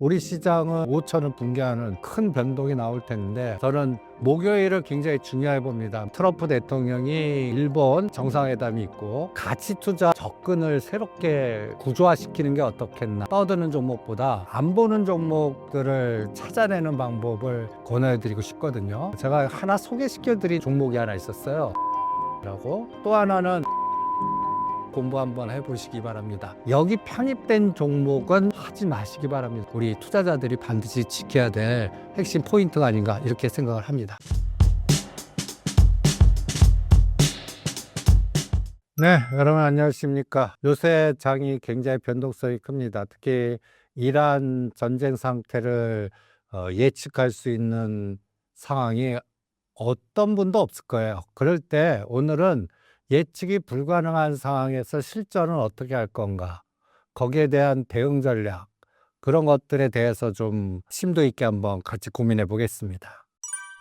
우리 시장은 5천을 붕괴하는 큰 변동이 나올 텐데 저는 목요일을 굉장히 중요해 봅니다. 트럼프 대통령이 일본 정상회담이 있고 가치 투자 접근을 새롭게 구조화시키는 게 어떻겠나. 떠드는 종목보다 안 보는 종목들을 찾아내는 방법을 권해드리고 싶거든요. 제가 하나 소개시켜드린 종목이 하나 있었어요. 라고 또 하나는 공부 한번 해보시기 바랍니다. 여기 편입된 종목은 하지 마시기 바랍니다. 우리 투자자들이 반드시 지켜야 될 핵심 포인트가 아닌가 이렇게 생각을 합니다. 네, 여러분 안녕하십니까. 요새 장이 굉장히 변동성이 큽니다. 특히 이란 전쟁 상태를 예측할 수 있는 상황이 어떤 분도 없을 거예요. 그럴 때 오늘은 예측이 불가능한 상황에서 실전은 어떻게 할 건가, 거기에 대한 대응 전략, 그런 것들에 대해서 좀 심도 있게 한번 같이 고민해 보겠습니다.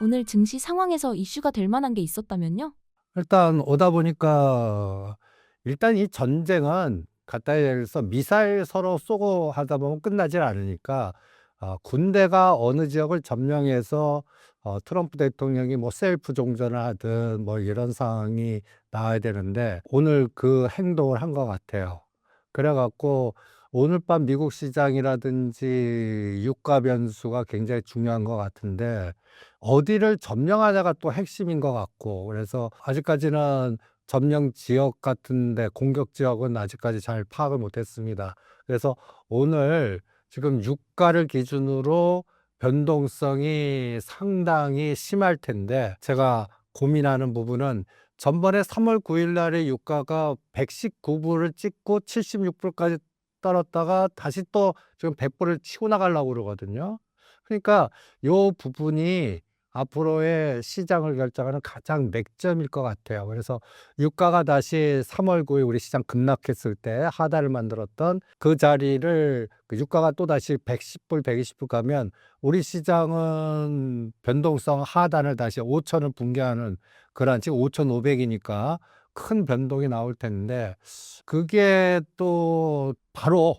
오늘 증시 상황에서 이슈가 될 만한 게 있었다면요? 일단 오다 보니까 일단 이 전쟁은 가까이에서 미사일 서로 쏘고 하다 보면 끝나질 않으니까 군대가 어느 지역을 점령해서 트럼프 대통령이 뭐 셀프 종전을 하든 뭐 이런 상황이 나와야 되는데 오늘 그 행동을 한 것 같아요. 그래갖고 오늘 밤 미국 시장이라든지 유가 변수가 굉장히 중요한 것 같은데 어디를 점령하냐가 또 핵심인 것 같고, 그래서 아직까지는 점령 지역 같은데 공격 지역은 아직까지 잘 파악을 못했습니다. 그래서 오늘 지금 유가를 기준으로 변동성이 상당히 심할 텐데 제가 고민하는 부분은 전번에 3월 9일 날에 유가가 119불을 찍고 76불까지 떨었다가 다시 또 지금 100불을 치고 나가려고 그러거든요. 그러니까 요 부분이 앞으로의 시장을 결정하는 가장 맥점일 것 같아요. 그래서 유가가 다시 3월 9일 우리 시장 급락했을 때 하단을 만들었던 그 자리를 유가가 또 다시 110불, 120불 가면 우리 시장은 변동성 하단을 다시 5천을 붕괴하는 그런, 지금 5,500이니까 큰 변동이 나올 텐데 그게 또 바로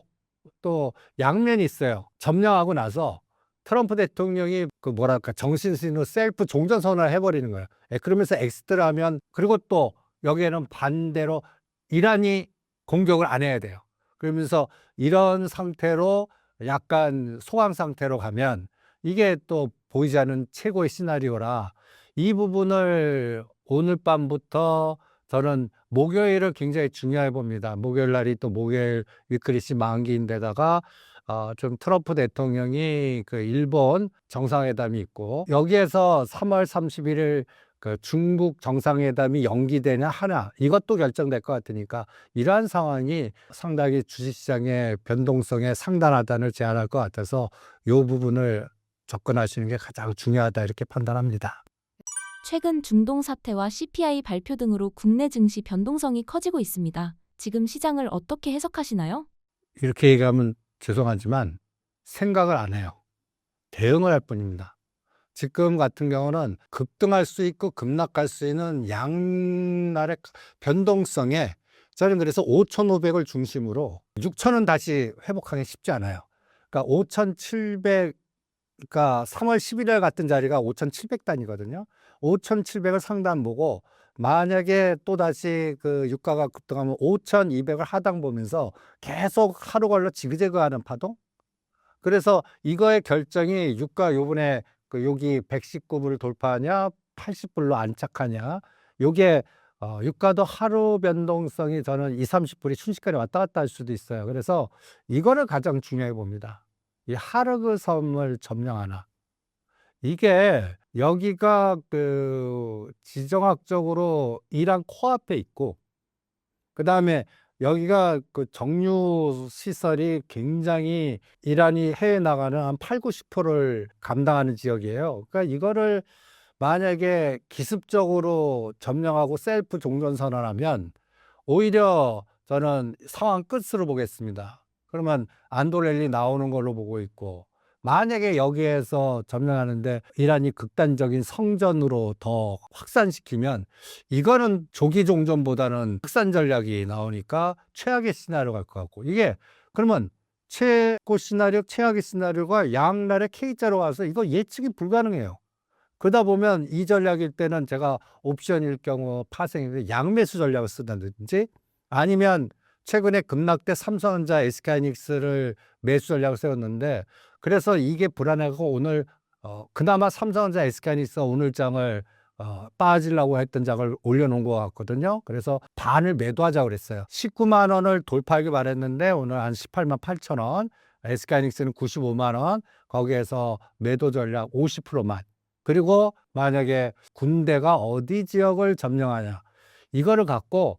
또 양면이 있어요. 점령하고 나서 트럼프 대통령이 그 뭐랄까 정신신으로 셀프 종전 선언을 해버리는 거예요. 그러면서 엑시트를 하면, 그리고 또 여기에는 반대로 이란이 공격을 안 해야 돼요. 그러면서 이런 상태로 약간 소강 상태로 가면 이게 또 보이지 않는 최고의 시나리오라 이 부분을 오늘 밤부터 저는 목요일을 굉장히 중요해 봅니다. 목요일 날이 또 목요일 위크리시 만기인데다가 좀 트럼프 대통령이 그 일본 정상회담이 있고 여기에서 3월 31일 그 중국 정상회담이 연기되냐 하나, 이것도 결정될 것 같으니까 이러한 상황이 상당히 주식시장의 변동성에 상당하다는 제안할 것 같아서 이 부분을 접근하시는 게 가장 중요하다 이렇게 판단합니다. 최근 중동 사태와 CPI 발표 등으로 국내 증시 변동성이 커지고 있습니다. 지금 시장을 어떻게 해석하시나요? 이렇게 얘기하면 죄송하지만 생각을 안 해요. 대응을 할 뿐입니다. 지금 같은 경우는 급등할 수 있고 급락할 수 있는 양날의 변동성에 저는 그래서 5,500을 중심으로 6,000은 다시 회복하기 쉽지 않아요. 그러니까 5,700, 그러니까 3월 11일 같은 자리가 5,700단이거든요. 5,700을 상단 보고 만약에 또다시 그 유가가 급등하면 5,200을 하단 보면서 계속 하루 걸러 지그재그하는 파동? 그래서 이거의 결정이 유가 요번에 그 여기 119불을 돌파하냐 80불로 안착하냐, 요게 유가도 하루 변동성이 저는 2-30불이 순식간에 왔다 갔다 할 수도 있어요. 그래서 이거를 가장 중요해 봅니다. 이 하르그 섬을 점령하나, 이게 여기가 그 지정학적으로 이란 코앞에 있고 그다음에 여기가 그 정유 시설이 굉장히 이란이 해외 나가는 한 8-90%를 감당하는 지역이에요. 그러니까 이거를 만약에 기습적으로 점령하고 셀프 종전 선언하면 오히려 저는 상황 끝으로 보겠습니다. 그러면 안도렐리 나오는 걸로 보고 있고, 만약에 여기에서 점령하는데 이란이 극단적인 성전으로 더 확산시키면 이거는 조기 종전보다는 확산 전략이 나오니까 최악의 시나리오가 갈 것 같고, 이게 그러면 최고 시나리오, 최악의 시나리오가 양날의 K자로 와서 이거 예측이 불가능해요. 그러다 보면 이 전략일 때는 제가 옵션일 경우 파생인데 양매수 전략을 쓰다든지 아니면 최근에 급락때 삼성전자, SK하이닉스를 매수 전략을 세웠는데 그래서 이게 불안해서 오늘 그나마 삼성전자, SK하이닉스가 오늘 장을 빠지려고 했던 장을 올려놓은 것 같거든요. 그래서 반을 매도하자고 그랬어요. 19만 원을 돌파하기 바랬는데 오늘 한 18만 8천 원, SK하이닉스는 95만 원, 거기에서 매도 전략 50%만. 그리고 만약에 군대가 어디 지역을 점령하냐 이거를 갖고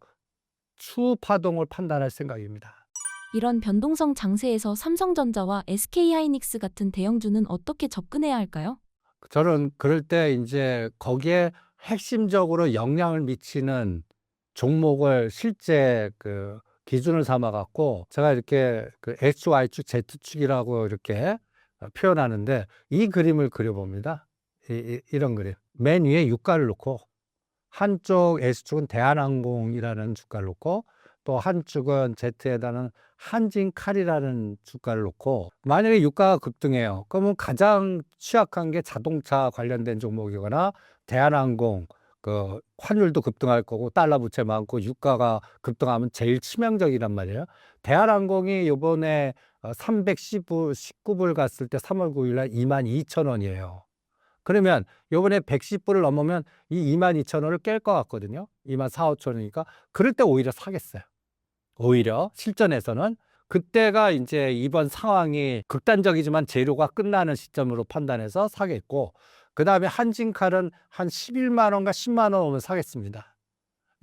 추후 파동을 판단할 생각입니다. 이런 변동성 장세에서 삼성전자와 SK하이닉스 같은 대형주는 어떻게 접근해야 할까요? 저는 그럴 때 이제 거기에 핵심적으로 영향을 미치는 종목을 실제 그 기준을 삼아 갖고 제가 이렇게 그 XY축, Z축이라고 이렇게 표현하는데 이 그림을 그려봅니다. 이런 그림. 맨 위에 유가를 놓고 한쪽 S축은 대한항공이라는 주가를 놓고 또 한쪽은 Z에다는 한진칼이라는 주가를 놓고 만약에 유가가 급등해요. 그러면 가장 취약한 게 자동차 관련된 종목이거나 대한항공 그 환율도 급등할 거고 달러 부채 많고 유가가 급등하면 제일 치명적이란 말이에요. 대한항공이 요번에 319불 갔을 때 3월 9일 날 22,000원이에요. 그러면 요번에 110불을 넘으면 이 22,000원을 깰 것 같거든요. 24,000-25,000원이니까 그럴 때 오히려 사겠어요. 오히려 실전에서는 그때가 이제 이번 상황이 극단적이지만 재료가 끝나는 시점으로 판단해서 사겠고 그다음에 한진칼은 한 11만 원과 10만 원 오면 사겠습니다.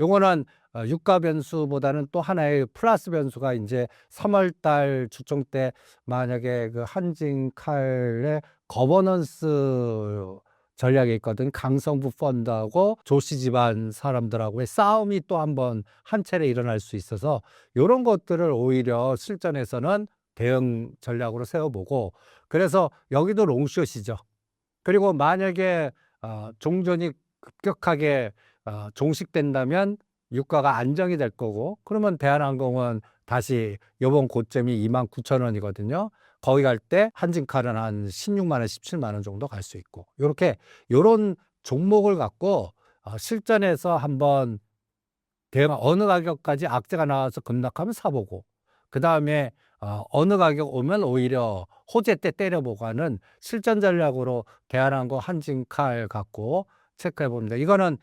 요거는 유가 변수보다는 또 하나의 플러스 변수가 이제 3월 달 주총 때 만약에 그 한진칼의 거버넌스 전략이 있거든. 강성부 펀드하고 조씨 집안 사람들하고의 싸움이 또 한번 한 차례 일어날 수 있어서 요런 것들을 오히려 실전에서는 대응 전략으로 세워보고 그래서 여기도 롱숏이죠. 그리고 만약에 종전이 급격하게 종식된다면 유가가 안정이 될 거고 그러면 대한항공은 다시 요번 고점이 29,000원이거든요. 거기 갈 때 한진칼은 한 16만 원, 17만 원 정도 갈 수 있고 요렇게 요런 종목을 갖고 실전에서 한번 대응 어느 가격까지 악재가 나와서 급락하면 사보고 그다음에 어느 가격 오면 오히려 호재 때 때려보고 하는 실전 전략으로 대한항공 한진칼 갖고 체크해 봅니다. 이거는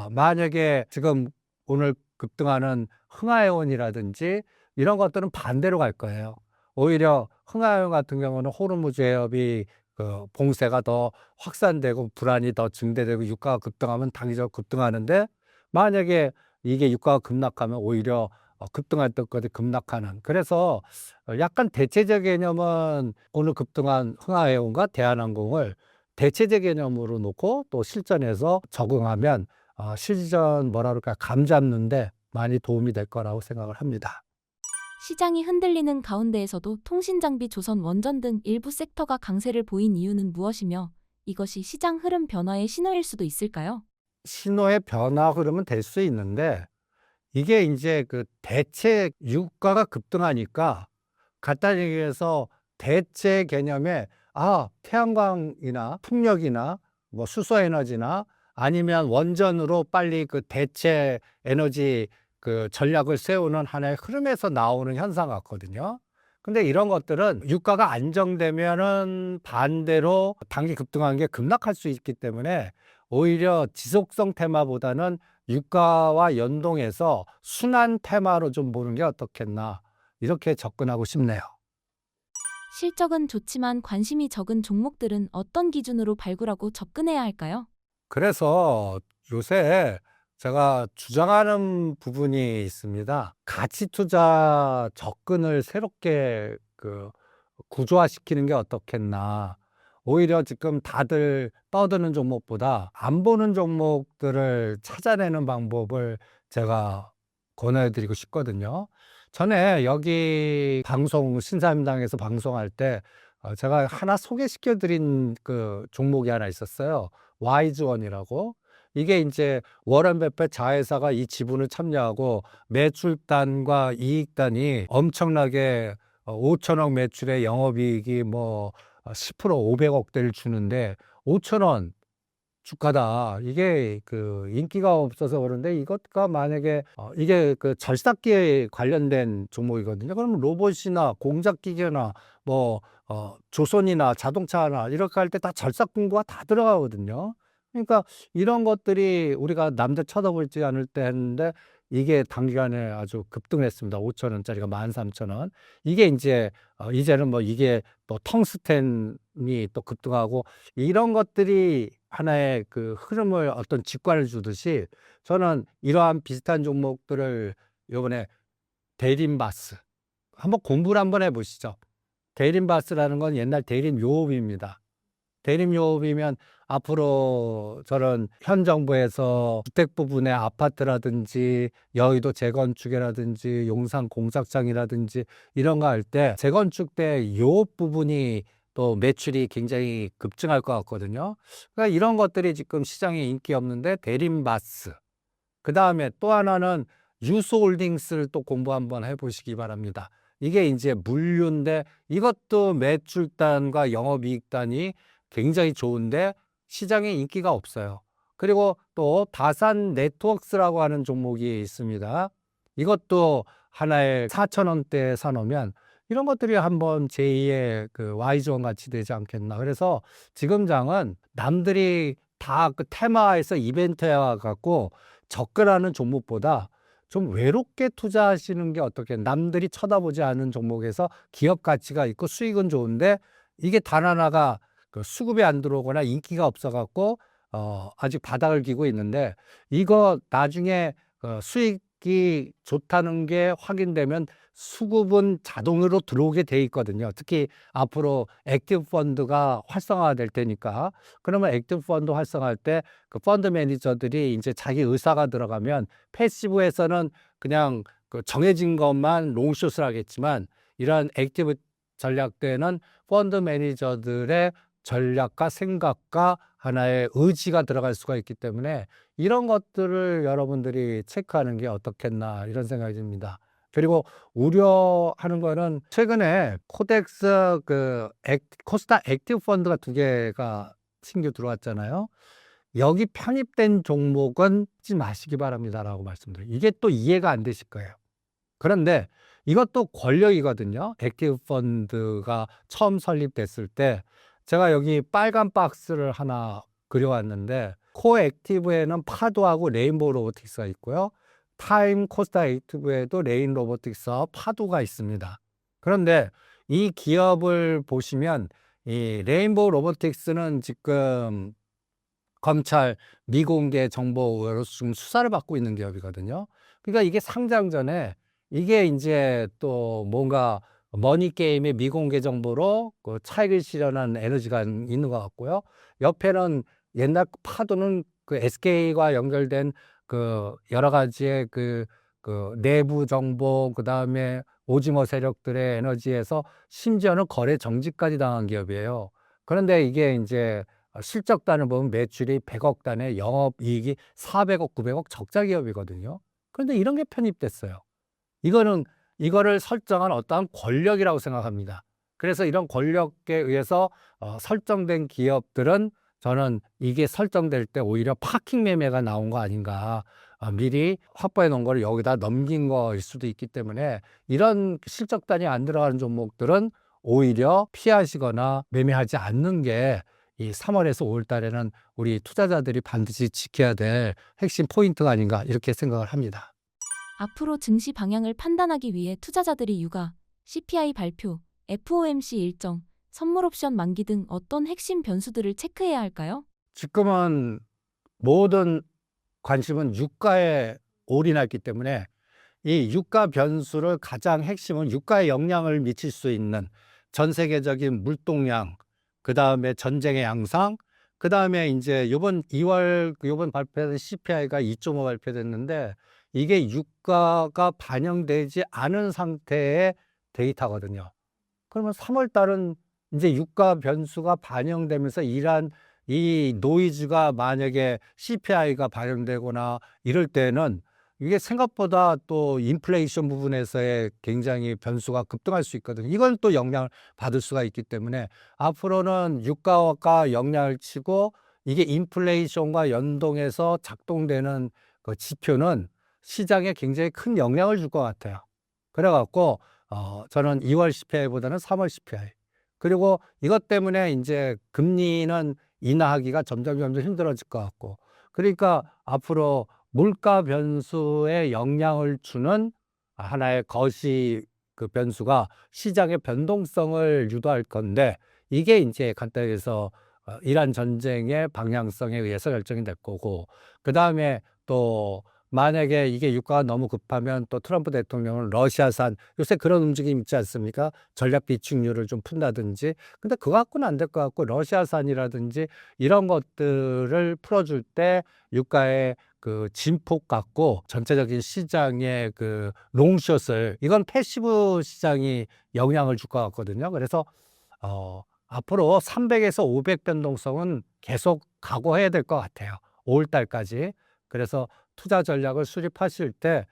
만약에 지금 오늘 급등하는 흥하해온이라든지 이런 것들은 반대로 갈 거예요. 오히려 흥하해온 같은 경우는 호르무즈 해협이 그 봉쇄가 더 확산되고 불안이 더 증대되고 유가가 급등하면 단기적으로 급등하는데 만약에 이게 유가가 급락하면 오히려 급등할 때까지 급락하는 그래서 약간 대체적 개념은 오늘 급등한 흥하해온과 대한항공을 대체적 개념으로 놓고 또 실전에서 적응하면 실전 뭐라 그럴까 감 잡는데 많이 도움이 될 거라고 생각을 합니다. 시장이 흔들리는 가운데에서도 통신장비, 조선, 원전 등 일부 섹터가 강세를 보인 이유는 무엇이며 이것이 시장 흐름 변화의 신호일 수도 있을까요? 신호의 변화 흐름은 될 수 있는데 이게 이제 그 대체 유가가 급등하니까 간단히 얘기해서 대체 개념에 태양광이나 풍력이나 뭐 수소에너지나 아니면 원전으로 빨리 그 대체 에너지 그 전략을 세우는 하나의 흐름에서 나오는 현상 같거든요. 근데 이런 것들은 유가가 안정되면은 반대로 단기 급등한 게 급락할 수 있기 때문에 오히려 지속성 테마보다는 유가와 연동해서 순환 테마로 좀 보는 게 어떻겠나 이렇게 접근하고 싶네요. 실적은 좋지만 관심이 적은 종목들은 어떤 기준으로 발굴하고 접근해야 할까요? 그래서 요새 제가 주장하는 부분이 있습니다. 가치 투자 접근을 새롭게 그 구조화시키는 게 어떻겠나. 오히려 지금 다들 떠드는 종목보다 안 보는 종목들을 찾아내는 방법을 제가 권해드리고 싶거든요. 전에 여기 방송 신사임당에서 방송할 때 제가 하나 소개시켜 드린 그 종목이 하나 있었어요. 와이즈원이라고. 이게 이제 워런 버핏 자회사가 이 지분을 참여하고 매출단과 이익단이 엄청나게 5천억 매출에 영업이익이 뭐 10% 500억대를 주는데 5천원 주가다. 이게 그 인기가 없어서 그런데 이것과 만약에 이게 그 절삭기에 관련된 종목이거든요. 그러면 로봇이나 공작기계나 뭐 조선이나 자동차나 이렇게 할 때 다 절삭 공부가 다 들어가거든요. 그러니까 이런 것들이 우리가 남들 쳐다보지 않을 때 했는데 이게 단기간에 아주 급등을 했습니다. 5천원짜리가 13,000원. 이게 인제 이제는 뭐 이게 뭐 텅스텐이 또 급등하고 이런 것들이 하나의 그 흐름을 어떤 직관을 주듯이 저는 이러한 비슷한 종목들을 요번에 대림바스 한번 공부를 한번 해 보시죠. 대림바스라는 건 옛날 대림요업입니다. 대림요업이면 앞으로 저는 현 정부에서 주택 부분의 아파트라든지 여의도 재건축이라든지 용산 공사장이라든지 이런 거 할 때 재건축 때 요업 부분이 또 매출이 굉장히 급증할 것 같거든요. 그러니까 이런 것들이 지금 시장에 인기 없는데 대림바스. 그다음에 또 하나는 유스홀딩스를 또 공부 한번 해 보시기 바랍니다. 이게 인제 물류인데 이것도 매출단과 영업이익단이 굉장히 좋은데 시장에 인기가 없어요. 그리고 또 다산 네트워크스라고 하는 종목이 있습니다. 이것도 하나에 4,000원대에 사 놓으면 이런 것들이 한번 제2의 그 Y존 같이 되지 않겠나. 그래서 지금 장은 남들이 다 그 테마에서 이벤트에 와 갖고 접근하는 종목보다 좀 외롭게 투자하시는 게 어떻게 남들이 쳐다보지 않은 종목에서 기업 가치가 있고 수익은 좋은데 이게 단 하나가 그 수급이 안 들어오거나 인기가 없어 갖고 아직 바닥을 기고 있는데 이거 나중에 수익이 좋다는 게 확인되면 수급은 자동으로 들어오게 돼 있거든요. 특히 앞으로 액티브 펀드가 활성화될 테니까. 그러면 액티브 펀드 활성화할 때 그 펀드 매니저들이 이제 자기 의사가 들어가면 패시브에서는 그냥 그 정해진 것만 롱숏을 하겠지만 이러한 액티브 전략대에는 펀드 매니저들의 전략과 생각과 하나의 의지가 들어갈 수가 있기 때문에 이런 것들을 여러분들이 체크하는 게 어떻겠나 이런 생각이 듭니다. 그리고 우려하는 거는 최근에 코덱스 코스타 액티브 펀드가 2개가 신규 들어왔잖아요. 여기 편입된 종목은 하지 마시기 바랍니다라고 말씀드려요. 이게 또 이해가 안 되실 거예요. 그런데 이것도 권력이거든요. 액티브 펀드가 처음 설립됐을 때 제가 여기 빨간 박스를 하나 그려왔는데 코 액티브에는 파도하고 레인보우 로보틱스가 있고요. 타임 코스타 액티브에도 레인 로보틱스와 파도가 있습니다. 그런데 이 기업을 보시면 이 레인보우 로보틱스는 지금 검찰 미공개 정보 의혹으로 지금 수사를 받고 있는 기업이거든요. 그러니까 이게 상장 전에 이게 인제 또 뭔가 머니 게임의 미공개 정보로 그 차익을 실현한 에너지가 있는 것 같고요. 옆에는 옛날 파도는 그 SK와 연결된 그 여러 가지의 그 내부 정보 그다음에 오징어 세력들의 에너지에서 심지어는 거래 정지까지 당한 기업이에요. 그런데 이게 인제 실적단을 보면 매출이 100억 단에 영업이익이 400억, 900억 적자 기업이거든요. 그런데 이런 게 편입됐어요. 이거를 설정한 어떠한 권력이라고 생각합니다. 그래서 이런 권력에 의해서 설정된 기업들은 저는 이게 설정될 때 오히려 파킹 매매가 나온 거 아닌가. 미리 확보해 놓은 거를 여기다 넘긴 거일 수도 있기 때문에 이런 실적단이 안 들어가는 종목들은 오히려 피하시거나 매매하지 않는 게 이 3월에서 5월 달에는 우리 투자자들이 반드시 지켜야 될 핵심 포인트가 아닌가 이렇게 생각을 합니다. 앞으로 증시 방향을 판단하기 위해 투자자들이 육아, CPI 발표, FOMC 일정, 선물 옵션 만기 등 어떤 핵심 변수들을 체크해야 할까요? 지금은 모든 관심은 유가에 올인했기 때문에 이 유가 변수를 가장 핵심은 유가에 영향을 미칠 수 있는 전 세계적인 물동량, 그다음에 전쟁의 양상, 그다음에 인제 요번 2월 요번 발표된 CPI가 2.5 발표됐는데 이게 유가가 반영되지 않은 상태의 데이터거든요. 그러면 3월 달은 인제 유가 변수가 반영되면서 이러한 이 노이즈가 만약에 CPI가 반영되거나 이럴 때는 이게 생각보다 또 인플레이션 부분에서의 굉장히 변수가 급등할 수 있거든요. 이건 또 영향을 받을 수가 있기 때문에 앞으로는 유가가 영향을 치고 이게 인플레이션과 연동해서 작동되는 그 지표는 시장에 굉장히 큰 영향을 줄 것 같아요. 그래 갖고 저는 2월 CPI보다는 3월 CPI, 그리고 이것 때문에 인제 금리는 인하하기가 점점 힘들어질 것 같고, 그러니까 앞으로 물가 변수에 영향을 주는 하나의 거시 그 변수가 시장의 변동성을 유도할 건데, 이게 인제 간단히 해서 이란 전쟁의 방향성에 의해서 결정이 될 거고, 그다음에 또 만약에 이게 유가가 너무 급하면 또 트럼프 대통령은 러시아산, 요새 그런 움직임 있지 않습니까? 전략 비축률을 좀 푼다든지. 근데 그거 갖고는 안 될 것 같고, 러시아산이라든지 이런 것들을 풀어줄 때 유가의 그 진폭 갖고 전체적인 시장의 그 롱숏을, 이건 패시브 시장이 영향을 줄 것 같거든요. 그래서 앞으로 300에서 500 변동성은 계속 각오해야 될 것 같아요, 5월 달까지. 그래서 투자 전략을 수립하실 때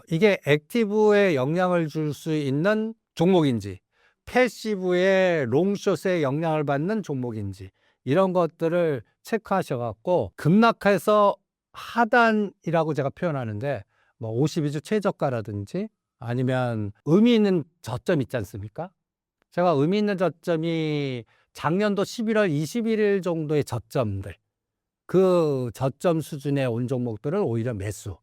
이게 액티브에 영향을 줄 수 있는 종목인지, 패시브의 롱숏에 영향을 받는 종목인지, 이런 것들을 체크하셔 갖고 급락해서 하단이라고 제가 표현하는데, 뭐 52주 최저가라든지 아니면 의미 있는 저점 있지 않습니까? 제가 의미 있는 저점이 작년도 11월 21일 정도의 저점들, 그 저점 수준에 온 종목들은 오히려 매수,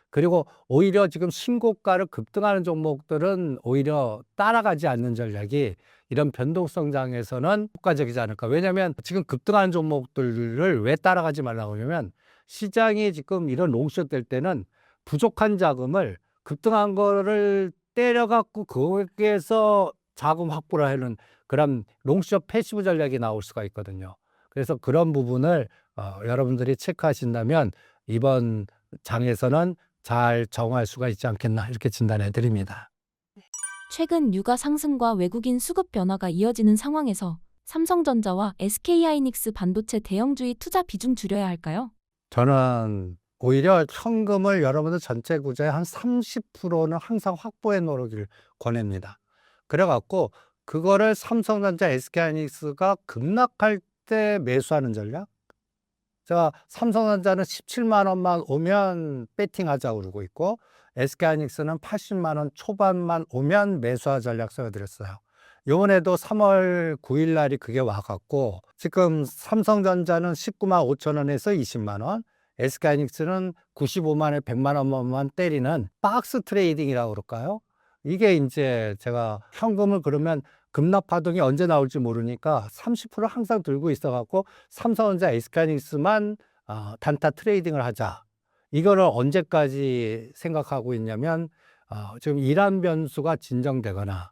그리고 오히려 지금 신고가를 급등하는 종목들은 오히려 따라가지 않는 전략이 이런 변동성 장에서는 효과적이지 않을까. 왜냐하면 지금 급등하는 종목들을 왜 따라가지 말라고 하냐면, 시장이 지금 이런 롱숏 될 때는 부족한 자금을 급등한 거를 때려갖고 거기에서 자금 확보를 하는 그런 롱숏 패시브 전략이 나올 수가 있거든요. 그래서 그런 부분을 여러분들이 체크하신다면 이번 장에서는 잘 정할 수가 있지 않겠나, 이렇게 진단해 드립니다. 최근 유가 상승과 외국인 수급 변화가 이어지는 상황에서 삼성전자와 SK하이닉스 반도체 대형주의 투자 비중 줄여야 할까요? 저는 오히려 현금을 여러분들 전체 구조의 한 30%는 항상 확보해 놓으기를 권합니다. 그래 갖고 그거를 삼성전자, SK하이닉스가 급락할 때 매수하는 전략? 제가 삼성전자는 17만 원만 오면 배팅하자고 그러고 있고, SK하이닉스는 80만 원 초반만 오면 매수하 전략 세워드렸어요. 요번에도 3월 9일 날이 그게 와갖고, 지금 삼성전자는 19만 5천 원에서 20만 원, SK하이닉스는 95만 원, 100만 원만 때리는 박스 트레이딩이라고 그럴까요? 이게 이제 제가 현금을 그러면 급락 파동이 언제 나올지 모르니까 30% 항상 들고 있어갖고 삼성전자, SK하이닉스만 단타 트레이딩을 하자. 이거를 언제까지 생각하고 있냐면, 지금 이란 변수가 진정되거나,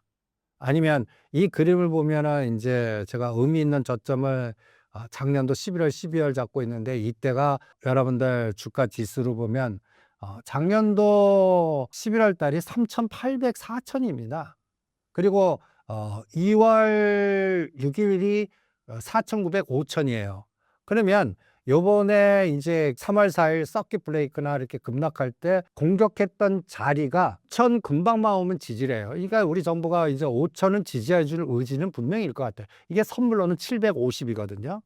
아니면 이 그림을 보면은 이제 제가 의미 있는 저점을 작년도 11월, 12월 잡고 있는데, 이때가 여러분들 주가 지수로 보면 작년도 11월 달이 3,800, 4,000입니다. 그리고 2월 6일이 4,900, 5,000이에요. 그러면 요번에 이제 3월 4일 서킷 브레이크나 이렇게 급락할 때 공격했던 자리가 1,000 금방만 오면 지지래요. 그러니까 우리 정부가 이제 5,000은 지지해 줄 의지는 분명히 일 것 같아요. 이게 선물로는 750이거든요.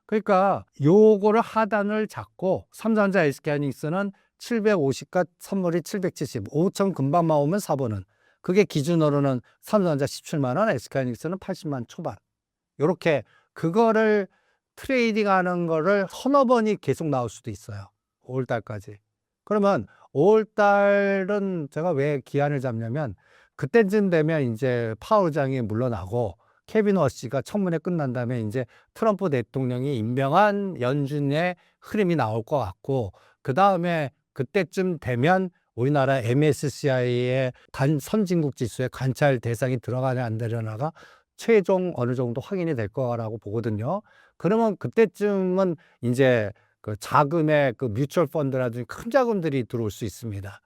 그러니까 요거를 하단을 잡고 삼성전자, SK하이닉스는 750과 선물이 770, 5,000 금방만 오면 4번은, 그게 기준으로는 삼성전자 17만 원, SK하이닉스는 80만 초반. 요렇게 그거를 트레이딩하는 거를 서너 번이 계속 나올 수도 있어요, 5월 달까지. 그러면 5월 달은 제가 왜 기한을 잡냐면, 그때쯤 되면 이제 파월 의장이 물러나고 케빈 워시가 청문회 끝난 다음에 이제 트럼프 대통령이 임명한 연준의 흐름이 나올 것 같고, 그다음에 그때쯤 되면 우리나라 MSCI의 선진국 지수에 관찰 대상이 들어가냐 안 되려나가 최종 어느 정도 확인이 될 거라고 보거든요. 그러면 그때쯤은 이제 그 자금의 그 뮤추얼 펀드라든지 큰 자금들이 들어올 수 있습니다.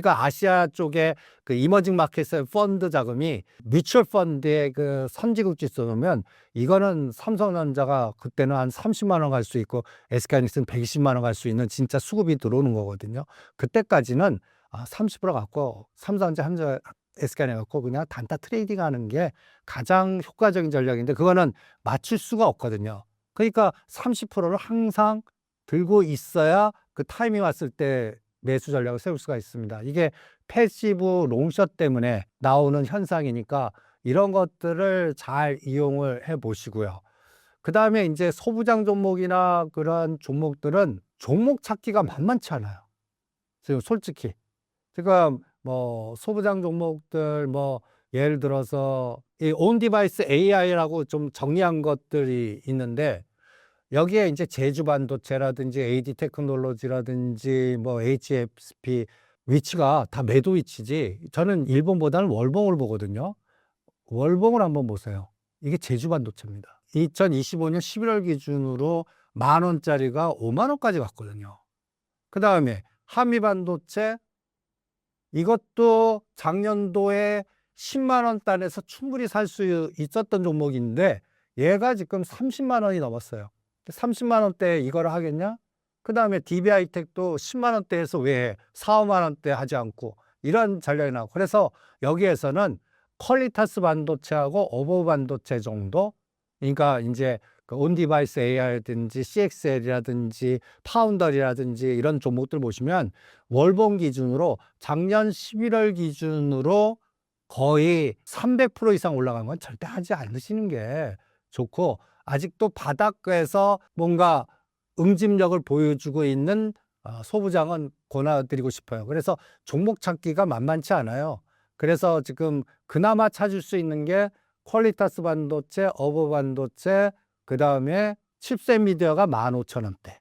그러니까 아시아 쪽에 그 이머징 마켓의 펀드 자금이 뮤추얼 펀드의 그 선진국 지수 놓으면 이거는 삼성전자가 그때는 한 30만 원 갈 수 있고 SK하이닉스는 120만 원 갈 수 있는 진짜 수급이 들어오는 거거든요. 그때까지는 30% 갖고 삼성전자, SK하이닉스 갖고 그냥 단타 트레이딩 하는 게 가장 효과적인 전략인데 그거는 맞출 수가 없거든요. 그러니까 30%를 항상 들고 있어야 그 타이밍 왔을 때 매수 전략을 세울 수가 있습니다. 이게 패시브 롱숏 때문에 나오는 현상이니까 이런 것들을 잘 이용을 해 보시고요. 그다음에 이제 소부장 종목이나 그런 종목들은 종목 찾기가 만만치 않아요. 지금 솔직히. 지금 뭐 소부장 종목들 뭐 예를 들어서 이 온디바이스 AI라고 좀 정리한 것들이 있는데 여기에 이제 제주 반도체라든지 AD 테크놀로지라든지 뭐 HFP 위치가 다 매도 위치지. 저는 일본보다는 월봉을 보거든요. 월봉을 한번 보세요. 이게 제주 반도체입니다. 2025년 11월 기준으로 10,000원짜리가 50,000원까지 갔거든요. 그 다음에 한미 반도체 이것도 작년도에 10만 원 단에서 충분히 살 수 있었던 종목인데 얘가 지금 30만 원이 넘었어요. 30만 원대에 이걸 하겠냐? 그 다음에 DB하이텍도 10만 원대에서 왜 4, 5만 원대 하지 않고 이런 전략이 나오고 그래서 여기에서는 퀄리타스 반도체하고 어버 반도체 정도 그러니까 이제 그 온디바이스 AI라든지 CXL이라든지 파운더리라든지 이런 종목들 보시면 월봉 기준으로 작년 11월 기준으로 거의 300% 이상 올라간 건 절대 하지 않으시는 게 좋고 아직도 바닥에서 뭔가 응집력을 보여주고 있는 소부장은 권해드리고 싶어요. 그래서 종목 찾기가 만만치 않아요. 그래서 지금 그나마 찾을 수 있는 게 퀄리타스 반도체, 어버 반도체, 그 다음에 칩셋 미디어가 15,000원대.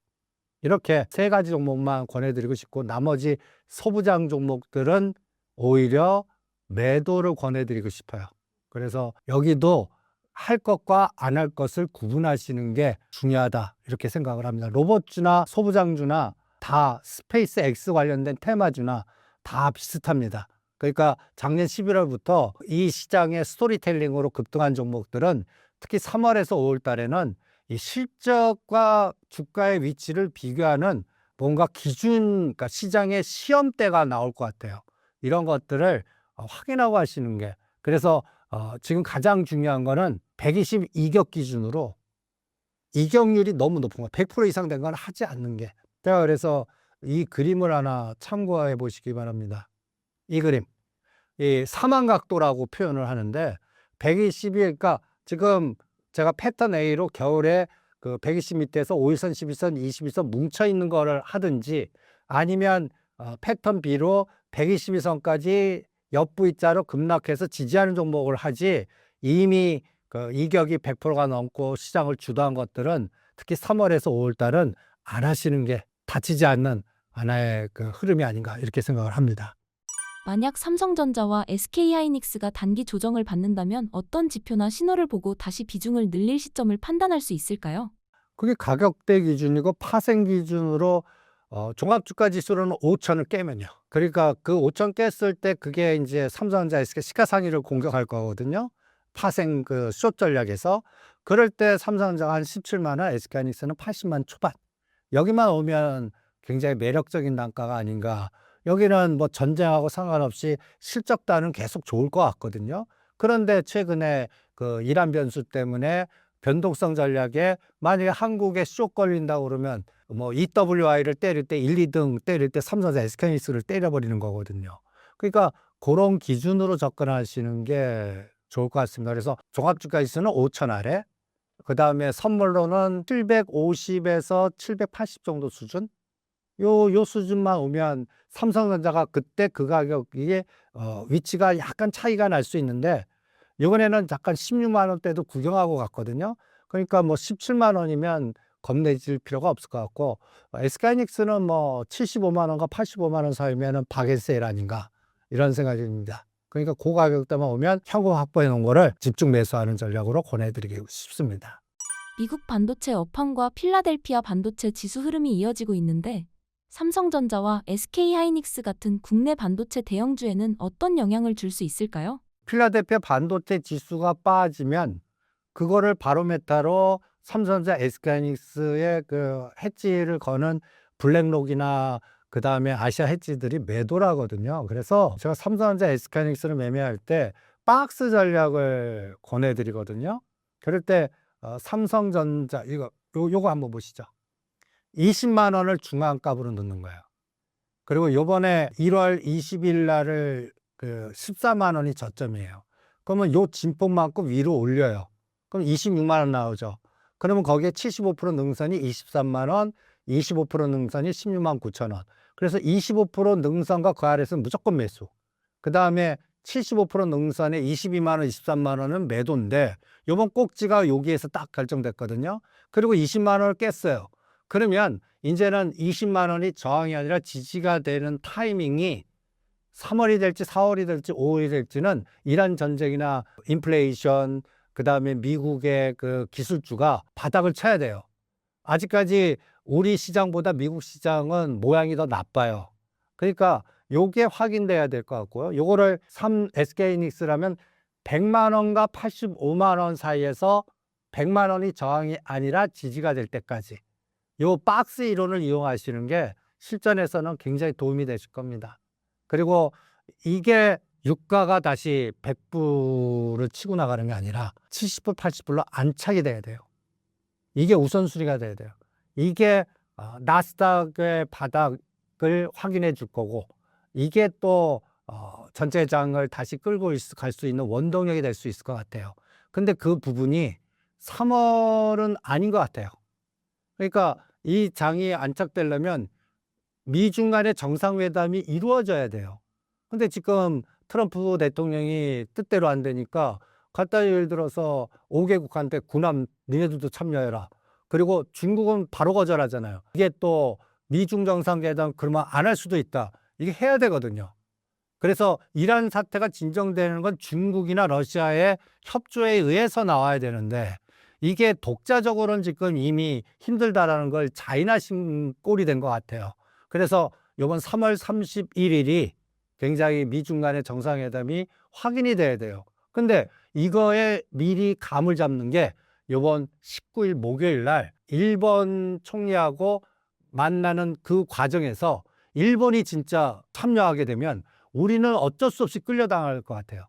이렇게 세 가지 종목만 권해드리고 싶고 나머지 소부장 종목들은 오히려 매도를 권해드리고 싶어요. 그래서 여기도 할 것과 안 할 것을 구분하시는 게 중요하다 이렇게 생각을 합니다. 로봇주나 소부장주나 다 스페이스 X 관련된 테마주나 다 비슷합니다. 그러니까 작년 11월부터 이 시장의 스토리텔링으로 급등한 종목들은 특히 3월에서 5월 달에는 이 실적과 주가의 위치를 비교하는 뭔가 기준, 그러니까 시장의 시험대가 나올 것 같아요. 이런 것들을 확인하고 하시는 게 그래서 지금 가장 중요한 거는 122격 기준으로 이격률이 너무 높은 거 100% 이상 된 건 하지 않는 게 제가 그래서 이 그림을 하나 참고해 보시기 바랍니다. 이 그림 이 사망각도라고 표현을 하는데 120일 그러니까 지금 제가 패턴 A로 겨울에 그 120 밑에서 5일선, 11선, 21선 뭉쳐 있는 거를 하든지 아니면 패턴 B로 122선까지 옆V자로 급락해서 지지하는 종목을 하지 이미 그 이격이 100%가 넘고 시장을 주도한 것들은 특히 3월에서 5월 달은 안 하시는 게 다치지 않는 하나의 그 흐름이 아닌가 이렇게 생각을 합니다. 만약 삼성전자와 SK하이닉스가 단기 조정을 받는다면 어떤 지표나 신호를 보고 다시 비중을 늘릴 시점을 판단할 수 있을까요? 그게 가격대 기준이고 파생 기준으로 종합주가 지수로는 5천을 깨면요. 그러니까 그 5천 깼을 때 그게 이제 삼성전자 SK 시가상위를 공격할 거거든요. 파생 그 숏 전략에서 그럴 때 삼성전자가 한 17만 원, SK하이닉스는 80만 초반. 여기만 오면 굉장히 매력적인 단가가 아닌가. 여기는 뭐 전쟁하고 상관없이 실적단은 계속 좋을 것 같거든요. 그런데 최근에 그 이란 변수 때문에 변동성 전략에 만약에 한국에 숏 걸린다고 그러면 뭐 EWI를 때릴 때 1, 2등 때릴 때 삼성전자 SK하이닉스를 때려버리는 거거든요. 그러니까 그런 기준으로 접근하시는 게 좋을 것 같습니다. 그래서 종합주가 지수는 5천 아래, 그 다음에 선물로는 750에서 780 정도 수준? 요 수준만 오면 삼성전자가 그때 그 가격이 위치가 약간 차이가 날 수 있는데 이번에는 잠깐 16만 원대도 구경하고 갔거든요. 그러니까 뭐 17만 원이면 겁내질 필요가 없을 것 같고 SK하이닉스는 뭐 75만 원과 85만 원 사이면은 바겐세일 아닌가 이런 생각이 듭니다. 그러니까 그 가격대만 오면 현금 확보해 놓은 거를 집중 매수하는 전략으로 권해드리고 싶습니다. 미국 반도체 업황과 필라델피아 반도체 지수 흐름이 이어지고 있는데 삼성전자와 SK하이닉스 같은 국내 반도체 대형주에는 어떤 영향을 줄 수 있을까요? 필라델피아 반도체 지수가 빠지면 그거를 바로메타로 삼성전자, SK하이닉스의 그 해지를 거는 블랙록이나 그다음에 아시아 해지들이 매도를 하거든요. 그래서 제가 삼성전자, SK하이닉스를 매매할 때 박스 전략을 권해드리거든요. 그럴 때 삼성전자 요거 한번 보시죠. 20만 원을 중앙값으로 넣는 거예요. 그리고 요번에 1월 20일 날을 그 14만 원이 저점이에요. 그러면 요 진폭만큼 위로 올려요. 그럼 26만 원 나오죠. 그러면 거기에 75% 능선이 23만 원, 25% 능선이 16만 9천 원. 그래서 25% 능선과 그 아래에서는 무조건 매수. 그 다음에 75% 능선에 22만 원, 23만 원은 매도인데 요번 꼭지가 여기에서 딱 결정됐거든요. 그리고 20만 원을 깼어요. 그러면 이제는 20만 원이 저항이 아니라 지지가 되는 타이밍이 3월이 될지 4월이 될지 5월이 될지는 이란 전쟁이나 인플레이션, 그다음에 미국의 그 기술주가 바닥을 쳐야 돼요. 아직까지 우리 시장보다 미국 시장은 모양이 더 나빠요. 그러니까 요게 확인돼야 될 것 같고요. 요거를 SK하이닉스라면 100만 원과 85만 원 사이에서 100만 원이 저항이 아니라 지지가 될 때까지 요 박스 이론을 이용하시는 게 실전에서는 굉장히 도움이 되실 겁니다. 그리고 이게 유가가 다시 100불을 치고 나가는 게 아니라 70불, 80불로 안착이 돼야 돼요. 이게 우선순위가 돼야 돼요. 이게 나스닥의 바닥을 확인해 줄 거고, 이게 또 전체장을 다시 끌고 갈 수 있는 원동력이 될 수 있을 것 같아요. 근데 그 부분이 3월은 아닌 것 같아요. 그러니까 이 장이 안착되려면 미중 간의 정상회담이 이루어져야 돼요. 근데 지금 트럼프 대통령이 뜻대로 안 되니까 갖다 예를 들어서 5개국한테 군함 니네들도 참여해라. 그리고 중국은 바로 거절하잖아요. 이게 또 미중 정상회담 그러면 안 할 수도 있다. 이게 해야 되거든요. 그래서 이란 사태가 진정되는 건 중국이나 러시아의 협조에 의해서 나와야 되는데 이게 독자적으로는 지금 이미 힘들다라는 걸 자인하신 꼴이 된 것 같아요. 그래서 이번 3월 31일이 굉장히 미중 간의 정상회담이 확인이 돼야 돼요. 근데 이거에 미리 감을 잡는 게 이번 19일 목요일 날 일본 총리하고 만나는 그 과정에서 일본이 진짜 참여하게 되면 우리는 어쩔 수 없이 끌려당할 것 같아요.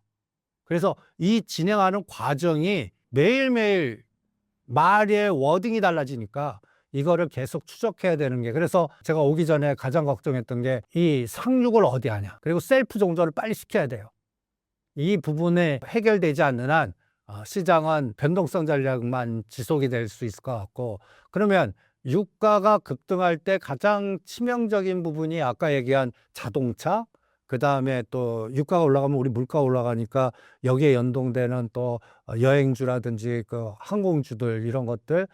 그래서 이 진행하는 과정이 매일매일 말의 워딩이 달라지니까 이거를 계속 추적해야 되는 게, 그래서 제가 오기 전에 가장 걱정했던 게 이 상륙을 어디 하냐, 그리고 셀프 종전을 빨리 시켜야 돼요. 이 부분에 해결되지 않는 한 시장은 변동성 전략만 지속이 될 수 있을 것 같고, 그러면 유가가 급등할 때 가장 치명적인 부분이 아까 얘기한 자동차, 그 다음에 또 유가가 올라가면 우리 물가 올라가니까 여기에 연동되는 또 여행주라든지 그 항공주들 이런 것들,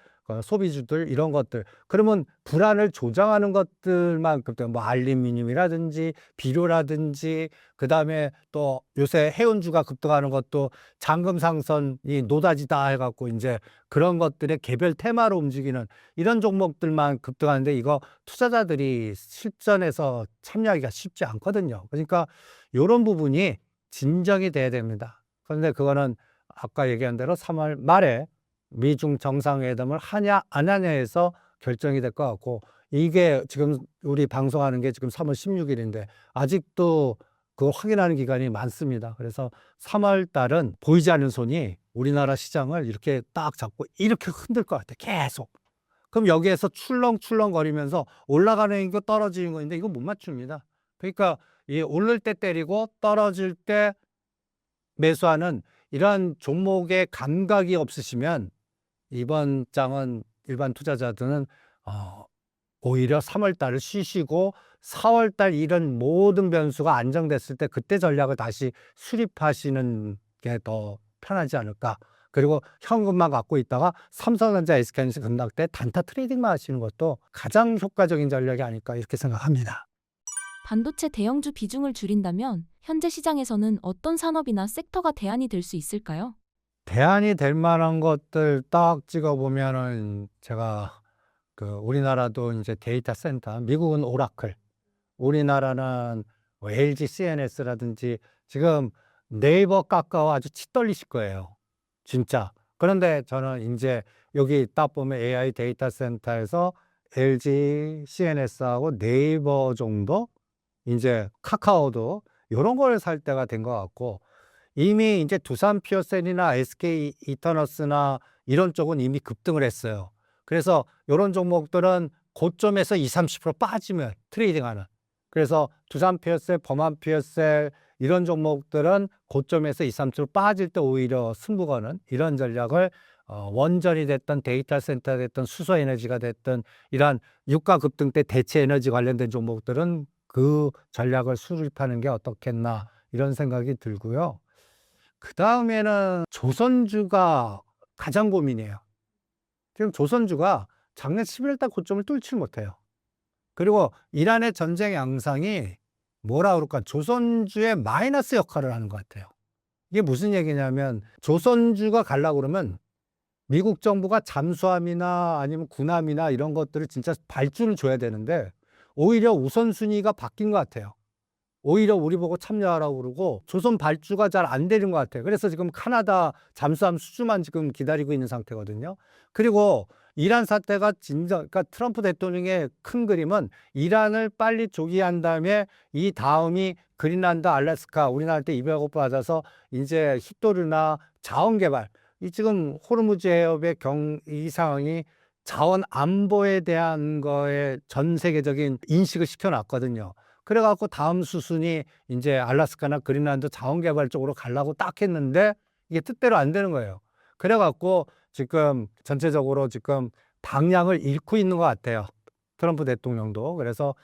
소비주들 이런 것들, 그러면 불안을 조장하는 것들만 급등, 뭐 알루미늄이라든지 비료라든지, 그 다음에 또 요새 해운주가 급등하는 것도 잔금 상선이 노다지다 해갖고 이제 그런 것들의 개별 테마로 움직이는 이런 종목들만 급등하는데 이거 투자자들이 실전에서 참여하기가 쉽지 않거든요. 그러니까 이런 부분이 진정이 돼야 됩니다. 그런데 그거는 아까 얘기한 대로 3월 말에 미중 정상회담을 하냐 안 하냐에서 결정이 될 것 같고, 이게 지금 우리 방송하는 게 지금 3월 16일인데 아직도 그거 확인하는 기간이 많습니다. 그래서 3월 달은 보이지 않는 손이 우리나라 시장을 이렇게 딱 잡고 이렇게 흔들 것 같아, 계속. 그럼 여기에서 출렁출렁 거리면서 올라가는 거 떨어지는 거인데 이거 못 맞춥니다. 그러니까 이 오를 때 때리고 떨어질 때 매수하는 이러한 종목의 감각이 없으시면 이번 장은 일반 투자자들은 오히려 3월 달을 쉬시고 4월 달 이런 모든 변수가 안정됐을 때 그때 전략을 다시 수립하시는 게 더 편하지 않을까. 그리고 현금만 갖고 있다가 삼성전자, SK하이닉스 급락 때 단타 트레이딩만 하시는 것도 가장 효과적인 전략이 아닐까 이렇게 생각합니다. 반도체 대형주 비중을 줄인다면 현재 시장에서는 어떤 산업이나 섹터가 대안이 될 수 있을까요? 대안이 될 만한 것들 딱 찍어보면은 제가 우리나라도 이제 데이터 센터, 미국은 오라클, 우리나라는 뭐 LG CNS라든지 지금 네이버 카카오 아주 치 떨리실 거예요. 진짜. 그런데 저는 인제 여기 딱 보면 AI 데이터 센터에서 LG CNS하고 네이버 정도, 인제 카카오도 요런 걸 살 때가 된 것 같고, 이미 인제 두산 피어셀이나 SK 이터너스나 이런 쪽은 이미 급등을 했어요. 그래서 요런 종목들은 고점에서 20-30% 빠지면 트레이딩하는, 그래서 두산 피어셀, 범한 피어셀 이런 종목들은 고점에서 20-30% 빠질 때 오히려 승부 거는 이런 전략을, 원전이 됐든 데이터 센터가 됐든 수소 에너지가 됐든 이러한 유가 급등 때 대체 에너지 관련된 종목들은 그 전략을 수립하는 게 어떻겠나 이런 생각이 들고요. 그다음에는 조선주가 가장 고민이에요. 지금 조선주가 작년 11월 달 고점을 뚫지를 못해요. 그리고 이란의 전쟁 양상이 뭐라 그럴까, 조선주의 마이너스 역할을 하는 것 같아요. 이게 무슨 얘기냐면, 조선주가 가려고 그러면 미국 정부가 잠수함이나 아니면 군함이나 이런 것들을 진짜 발주를 줘야 되는데, 오히려 우선순위가 바뀐 것 같아요. 오히려 우리 보고 참여하라고 그러고 조선 발주가 잘 안 되는 것 같아요. 그래서 지금 카나다 잠수함 수주만 지금 기다리고 있는 상태거든요. 그리고 이란 사태가 그러니까 트럼프 대통령의 큰 그림은 이란을 빨리 조기한 다음에 이 다음이 그린란드, 알래스카, 우리나라한테 200억 받아서 이제 hit도르나 자원 개발, 이 지금 호르무즈 해협의 이 상황이 자원 안보에 대한 거에 전 세계적인 인식을 시켜놨거든요. 그래갖고 다음 수순이 이제 알래스카나 그린란드 자원 개발 쪽으로 가려고 딱 했는데 이게 뜻대로 안 되는 거예요. 그래갖고 지금 전체적으로 지금 방향을 잃고 있는 것 같아요. 트럼프 대통령도. 그래서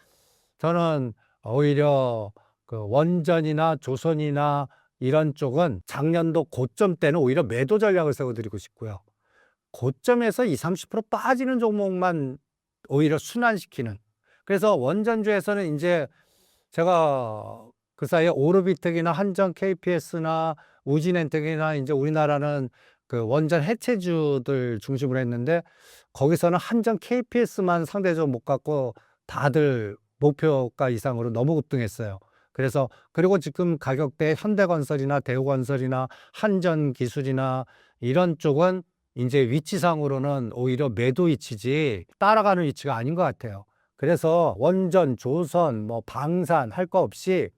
저는 오히려 원전이나 조선이나 이런 쪽은 작년도 고점 때는 오히려 매도 전략을 세워드리고 싶고요. 고점에서 20-30% 빠지는 종목만 오히려 순환시키는. 그래서 원전주에서는 이제 제가 그 사이에 오르비텍이나 한전 KPS나 우진엔텍이나 이제 우리나라는 원전 해체주들 중심으로 했는데, 거기서는 한전 KPS만 상대적으로 못 갖고 다들 목표가 이상으로 너무 급등했어요. 그래서 그리고 지금 가격대 현대건설이나 대우건설이나 한전기술이나 이런 쪽은 이제 위치상으로는 오히려 매도 위치지 따라가는 위치가 아닌 것 같아요. 그래서 원전, 조선, 뭐 방산 할 거 없이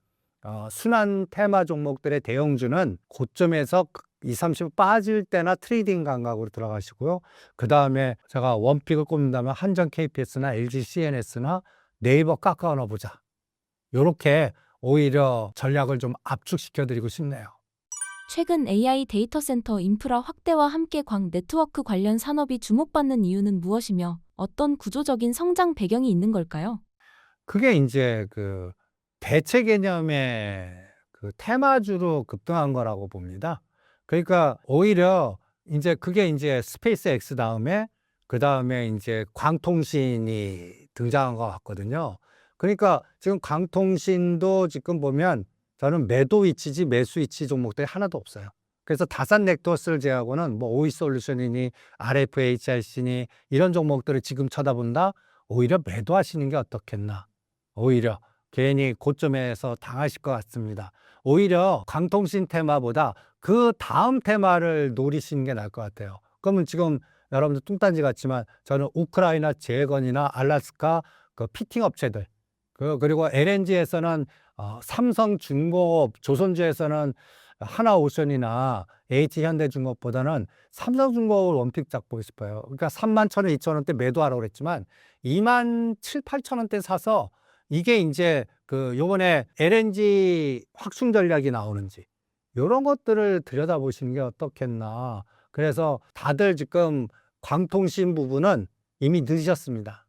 순환 테마 종목들의 대형주는 고점에서 20-30% 빠질 때나 트레이딩 감각으로 들어가시고요. 그 다음에 제가 원픽을 꼽는다면 한전 KPS나 LG CNS나 네이버 카카오 넣어보자. 요렇게 오히려 전략을 좀 압축시켜 드리고 싶네요. 최근 AI 데이터 센터 인프라 확대와 함께 광 네트워크 관련 산업이 주목받는 이유는 무엇이며 어떤 구조적인 성장 배경이 있는 걸까요? 그게 이제 대체 개념의 테마주로 급등한 거라고 봅니다. 그러니까 오히려 이제 그게 이제 스페이스 X 다음에 그다음에 이제 광통신이 등장한 것 같거든요. 그러니까 지금 광통신도 지금 보면 저는 매도 위치지 매수 위치 종목들이 하나도 없어요. 그래서 다산 넥터스를 제외하고는 뭐 오이솔루션이니 RFHIC니 이런 종목들을 지금 쳐다본다? 오히려 매도하시는 게 어떻겠나. 오히려 괜히 고점에서 당하실 것 같습니다. 오히려 광통신 테마보다 그 다음 테마를 노리시는 게 나을 것 같아요. 그러면 지금 여러분들 뚱딴지 같지만 저는 우크라이나 재건이나 알래스카 피팅 업체들, 그리고 LNG에서는 삼성중공업, 조선주에서는 하나오션이나 H현대중공업보다는 삼성중공업을 원픽 잡고 싶어요. 그러니까 31,000원, 2,000원대 매도하라고 그랬지만 27,000-8,000원대 사서 이게 이제 요번에 LNG 확충 전략이 나오는지 요런 것들을 들여다보시는 게 어떻겠나. 그래서 다들 지금 광통신 부분은 이미 늦으셨습니다.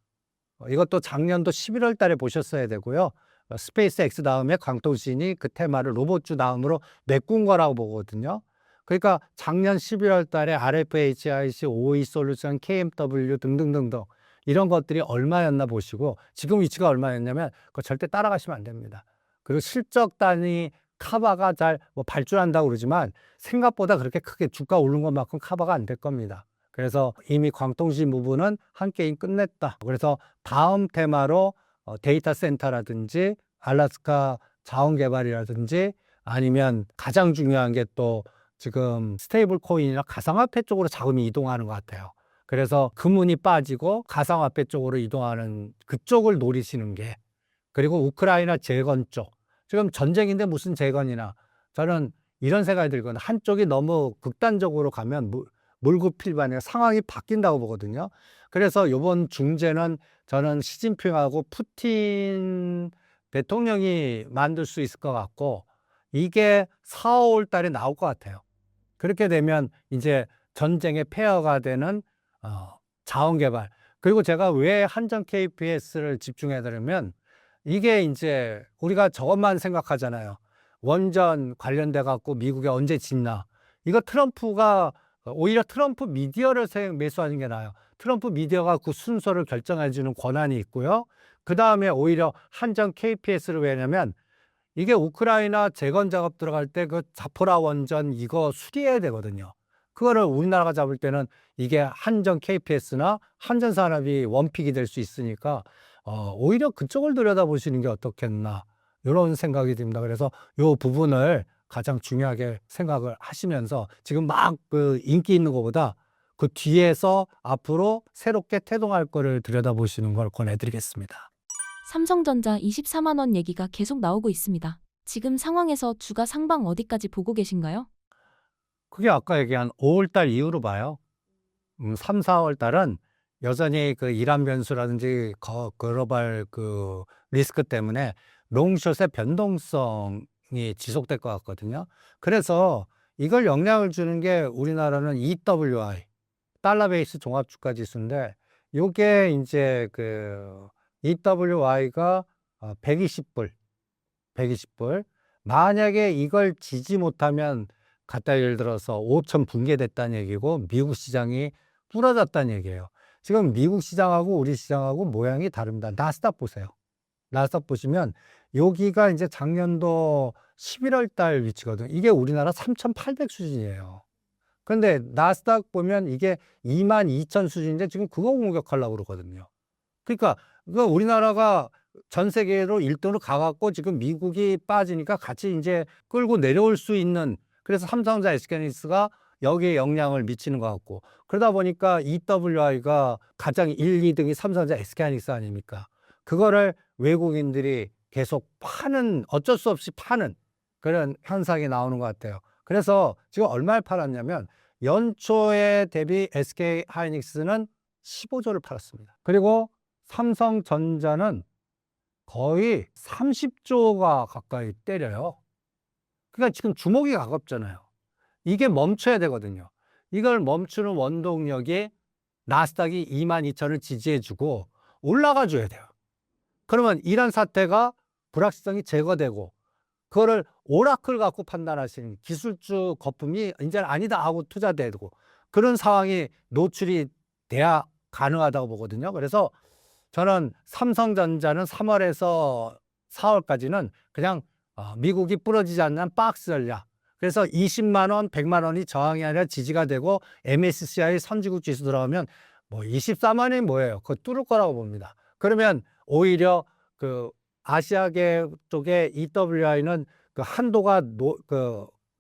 이것도 작년도 11월 달에 보셨어야 되고요. 스페이스 X 다음에 광통신이 그 테마를 로봇주 다음으로 메꾼 거라고 보거든요. 그러니까 작년 11월 달에 RFHIC, 오이솔루션, KMW 등등등등 이런 것들이 얼마였나 보시고, 지금 위치가 얼마였냐면 그거 절대 따라가시면 안 됩니다. 그리고 실적 단위 카바가 잘 발주한다고 그러지만 생각보다 그렇게 크게 주가 오른 것만큼 카바가 안 될 겁니다. 그래서 이미 광통시 무브는 한 게임 끝냈다. 그래서 다음 테마로 데이터 센터라든지 알래스카 자원 개발이라든지 아니면 가장 중요한 게 또 지금 스테이블 코인이나 가상화폐 쪽으로 자금이 이동하는 것 같아요. 그래서 금은이 빠지고 가상화폐 쪽으로 이동하는 그쪽을 노리시는 게, 그리고 우크라이나 재건 쪽. 지금 전쟁인데 무슨 재건이나, 저는 이런 생각이 들거든요. 한쪽이 너무 극단적으로 가면 물구필반의 상황이 바뀐다고 보거든요. 그래서 이번 중재는 저는 시진핑하고 푸틴 대통령이 만들 수 있을 것 같고, 이게 4, 5월 달에 나올 것 같아요. 그렇게 되면 이제 전쟁의 폐허가 되는 자원 개발. 그리고 제가 왜 한전 KPS를 집중해 드리면, 이게 이제 우리가 저것만 생각하잖아요. 원전 관련돼 갖고 미국에 언제 짓나. 이거 트럼프가, 오히려 트럼프 미디어를 매수하는 게 나아요. 트럼프 미디어가 그 순서를 결정해 주는 권한이 있고요. 그다음에 오히려 한전 KPS를, 왜냐면 이게 우크라이나 재건 작업 들어갈 때 그 자포라 원전 이거 수리해야 되거든요. 그거를 우리나라가 잡을 때는 이게 한전 KPS나 한전 산업이 원픽이 될 수 있으니까 오히려 그쪽을 들여다보시는 게 어떻겠나, 이런 생각이 듭니다. 그래서 이 부분을 가장 중요하게 생각을 하시면서 지금 막 그 인기 있는 것보다 그 뒤에서 앞으로 새롭게 태동할 거를 들여다보시는 걸 권해드리겠습니다. 삼성전자 24만 원 얘기가 계속 나오고 있습니다. 지금 상황에서 주가 상방 어디까지 보고 계신가요? 그게 아까 얘기한 5월 달 이후로 봐요. 3, 4월 달은 여전히 그 이란 변수라든지 글로벌 그 리스크 때문에 롱숏의 변동성이 지속될 것 같거든요. 그래서 이걸 영향을 주는 게 우리나라는 EWI, 달러 베이스 종합주가 지수인데, 요게 이제 그 EWI가 120불, 120불. 만약에 이걸 지지 못하면, 갖다 예를 들어서 5천 붕괴됐다는 얘기고 미국 시장이 부러졌다는 얘기예요. 지금 미국 시장하고 우리 시장하고 모양이 다릅니다. 나스닥 보세요. 나스닥 보시면 여기가 이제 작년도 11월 달 위치거든요. 이게 우리나라 3,800 수준이에요. 그런데 나스닥 보면 이게 22,000 수준인데 지금 그거 공격하려고 그러거든요. 그러니까 우리나라가 전 세계로 1등으로 가갖고 지금 미국이 빠지니까 같이 이제 끌고 내려올 수 있는, 그래서 삼성전자 SK하이닉스가 여기에 영향을 미치는 것 같고, 그러다 보니까 EWI가 가장 1, 2등이 삼성전자 SK하이닉스 아닙니까? 그거를 외국인들이 계속 파는, 어쩔 수 없이 파는 그런 현상이 나오는 것 같아요. 그래서 지금 얼마를 팔았냐면, 연초에 대비 SK하이닉스는 15조를 팔았습니다. 그리고 삼성전자는 거의 30조가 가까이 때려요. 그러니까 지금 주목이 가깝잖아요. 이게 멈춰야 되거든요. 이걸 멈추는 원동력이 나스닥이 22,000을 지지해주고 올라가 줘야 돼요. 그러면 이란 사태가 불확실성이 제거되고, 그거를 오라클 갖고 판단하시는 기술주 거품이 이제는 아니다 하고 투자되고, 그런 상황이 노출이 돼야 가능하다고 보거든요. 그래서 저는 삼성전자는 3월에서 4월까지는 그냥 미국이 부러지지 않는 박스 전략. 그래서 20만 원, 100만 원이 저항이 아니라 지지가 되고, MSCI 선진국 지수 들어가면 뭐 24만 원이 뭐예요? 그거 뚫을 거라고 봅니다. 그러면 오히려 그 아시아계 쪽에 EWI는 그 한도가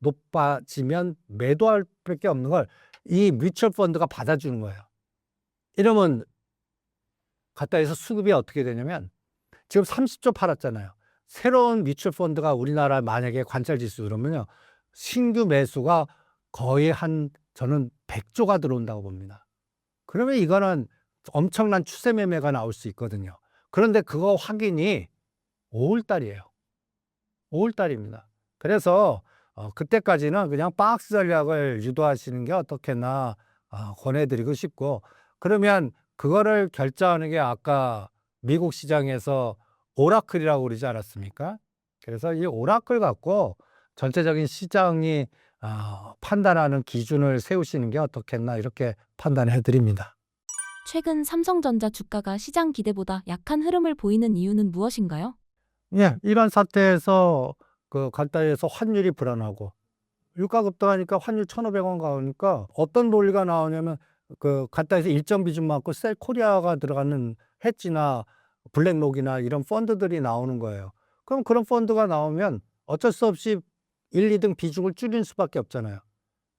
높아지면 매도할 밖에 없는 걸 이 뮤추얼 펀드가 받아주는 거예요. 이러면 갖다 해서 수급이 어떻게 되냐면, 지금 30조 팔았잖아요. 새로운 뮤추얼 펀드가 우리나라 만약에 관찰 지수 그러면요, 신규 매수가 거의 저는 100조가 들어온다고 봅니다. 그러면 이거는 엄청난 추세 매매가 나올 수 있거든요. 그런데 그거 확인이 5월 달이에요. 5월 달입니다. 그래서 그때까지는 그냥 박스 전략을 유도하시는 게 어떻겠나 권해드리고 싶고, 그러면 그거를 결정하는 게 아까 미국 시장에서 오라클이라고 그러지 않았습니까? 그래서 이 오라클 갖고 전체적인 시장이 판단하는 기준을 세우시는 게 어떻겠나, 이렇게 판단해 드립니다. 최근 삼성전자 주가가 시장 기대보다 약한 흐름을 보이는 이유는 무엇인가요? 예, 이런 사태에서 그 간단해서 환율이 불안하고, 유가 급등하니까 환율 1,500원 가니까 어떤 논리가 나오냐면, 갖다 해서 일정 비중만큼 셀코리아가 들어가는 해지나 블랙록이나 이런 펀드들이 나오는 거예요. 그럼 그런 펀드가 나오면 어쩔 수 없이 1, 2등 비중을 줄일 수밖에 없잖아요.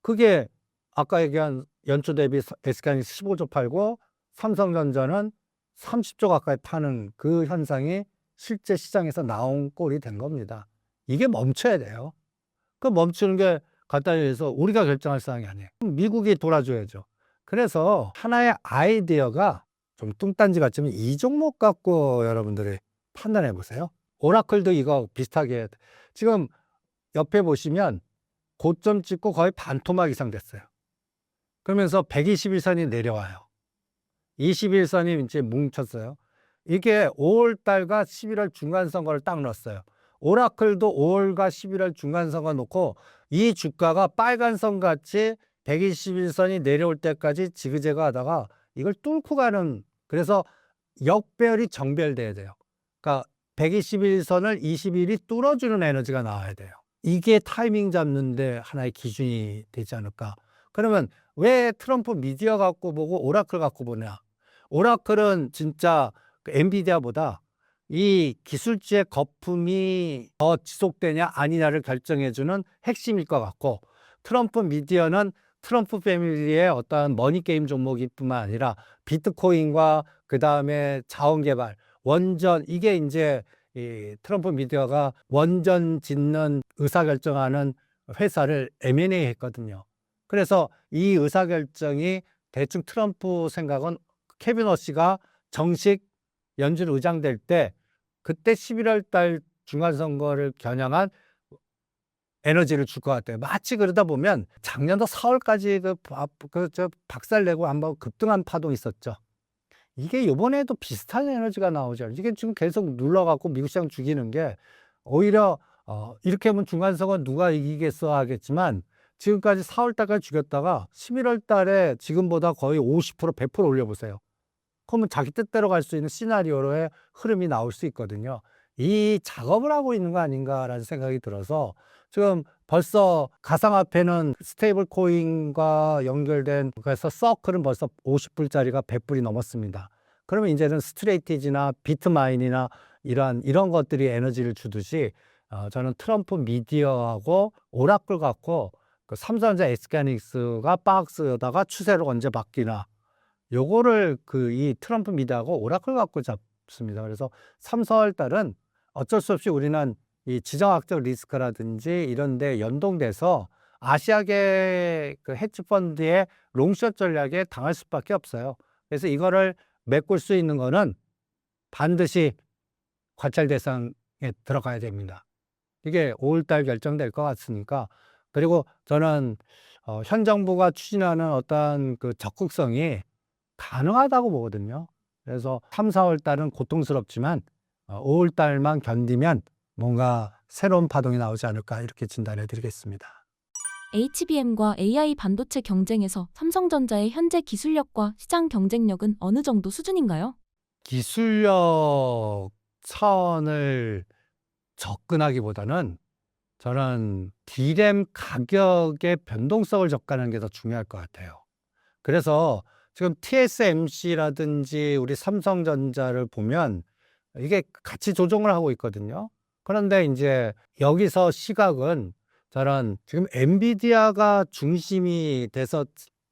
그게 아까 얘기한 연초 대비 SK하이닉스 15조 팔고 삼성전자는 30조 가까이 파는 그 현상이 실제 시장에서 나온 꼴이 된 겁니다. 이게 멈춰야 돼요. 그 멈추는 게 간단히 해서 우리가 결정할 사항이 아니에요. 미국이 돌아줘야죠. 그래서 하나의 아이디어가 좀 뚱딴지 같지만 이 종목 갖고 여러분들이 판단해 보세요. 오라클도 이거 비슷하게 해야 돼. 지금 옆에 보시면 고점 찍고 거의 반토막 이상 됐어요. 그러면서 121선이 내려와요. 21선이 이제 뭉쳤어요. 이게 5월 달과 11월 중간선거를 딱 넣었어요. 오라클도 5월과 11월 중간선거 놓고 이 주가가 빨간 선 같이 121선이 내려올 때까지 지그재그 하다가 이걸 뚫고 가는, 그래서 역배열이 정배열돼야 돼요. 그러니까 121선을 20일이 뚫어주는 에너지가 나와야 돼요. 이게 타이밍 잡는데 하나의 기준이 되지 않을까. 그러면 왜 트럼프 미디어 갖고 보고 오라클 갖고 보냐. 오라클은 진짜 엔비디아보다 이 기술주의 거품이 더 지속되냐 아니냐를 결정해주는 핵심일 것 같고, 트럼프 미디어는 트럼프 패밀리의 어떠한 머니게임 종목일 뿐만 아니라 비트코인과 그 다음에 자원개발, 원전, 이게 이제 이 트럼프 미디어가 원전 짓는 의사결정하는 회사를 M&A 했거든요. 그래서 이 의사결정이 대충 트럼프 생각은 케빈 허시가 정식 연준 의장 될 때 그때 11월 달 중간선거를 겨냥한 에너지를 줄 것 같아요. 마치 그러다 보면 작년도 4월까지 박살내고 한번 급등한 파동 있었죠. 이게 이번에도 비슷한 에너지가 나오죠. 이게 지금 계속 눌러갖고 미국 시장 죽이는 게 오히려 이렇게 하면 중간선거 누가 이기겠어 하겠지만 지금까지 4월 달까지 죽였다가 11월 달에 지금보다 거의 50% 100% 올려보세요. 그러면 자기 뜻대로 갈 수 있는 시나리오로의 흐름이 나올 수 있거든요. 이 작업을 하고 있는 거 아닌가라는 생각이 들어서 지금 벌써 가상화폐는 스테이블 코인과 연결된, 그래서 서클은 벌써 50불짜리가 100불이 넘었습니다. 그러면 이제는 스트레이티지나 비트마인이나 이런 것들이 에너지를 주듯이 저는 트럼프 미디어하고 오라클 갖고 그 삼성전자 SK하이닉스가 박스에다가 추세로 언제 바뀌나, 요거를 이 트럼프 미디어하고 오라클 갖고 잡습니다. 그래서 3, 4월 달은 어쩔 수 없이 우리는 이 지정학적 리스크라든지 이런 데 연동돼서 아시아계 그 헤지펀드의 롱숏 전략에 당할 수밖에 없어요. 그래서 이거를 메꿀 수 있는 거는 반드시 관찰 대상에 들어가야 됩니다. 이게 5월 달 결정될 것 같으니까. 그리고 저는 현 정부가 추진하는 어떠한 그 적극성이 가능하다고 보거든요. 그래서 3, 4월 달은 고통스럽지만 5월 달만 견디면 뭔가 새로운 파동이 나오지 않을까, 이렇게 진단해 드리겠습니다. HBM과 AI 반도체 경쟁에서 삼성전자의 현재 기술력과 시장 경쟁력은 어느 정도 수준인가요? 기술력 차원을 접근하기보다는 저는 D램 가격의 변동성을 접근하는 게 더 중요할 것 같아요. 그래서 지금 TSMC라든지 우리 삼성전자를 보면 이게 같이 조정을 하고 있거든요. 그런데 이제 여기서 시각은 저는 지금 엔비디아가 중심이 돼서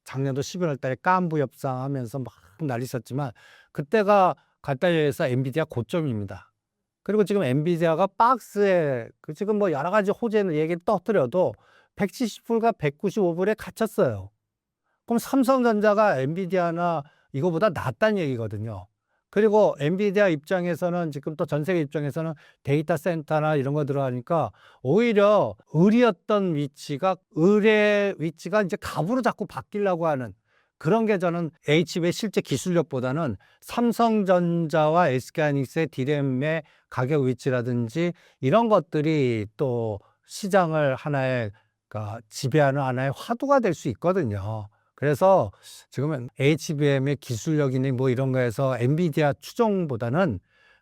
작년도 11월 달에 깐부 협상하면서 막 난리 썼지만 그때가 간단히 해서 엔비디아 고점입니다. 그리고 지금 엔비디아가 박스에 지금 뭐 여러 가지 호재는 얘기 떠들어도 170불과 195불에 갇혔어요. 그럼 삼성전자가 엔비디아나 이거보다 낫다는 얘기거든요. 그리고 엔비디아 입장에서는 지금 또 전 세계 입장에서는 데이터 센터나 이런 거 들어가니까 오히려 을이었던 위치가, 을의 위치가 이제 갑으로 자꾸 바뀌려고 하는 그런 게 저는 HB의 실제 기술력보다는 삼성전자와 SK하이닉스의 D램의 가격 위치라든지 이런 것들이 또 시장을 하나의 지배하는 하나의 화두가 될 수 있거든요. 그래서 지금은 HBM의 기술력이니 뭐 이런 거에서 엔비디아 추종보다는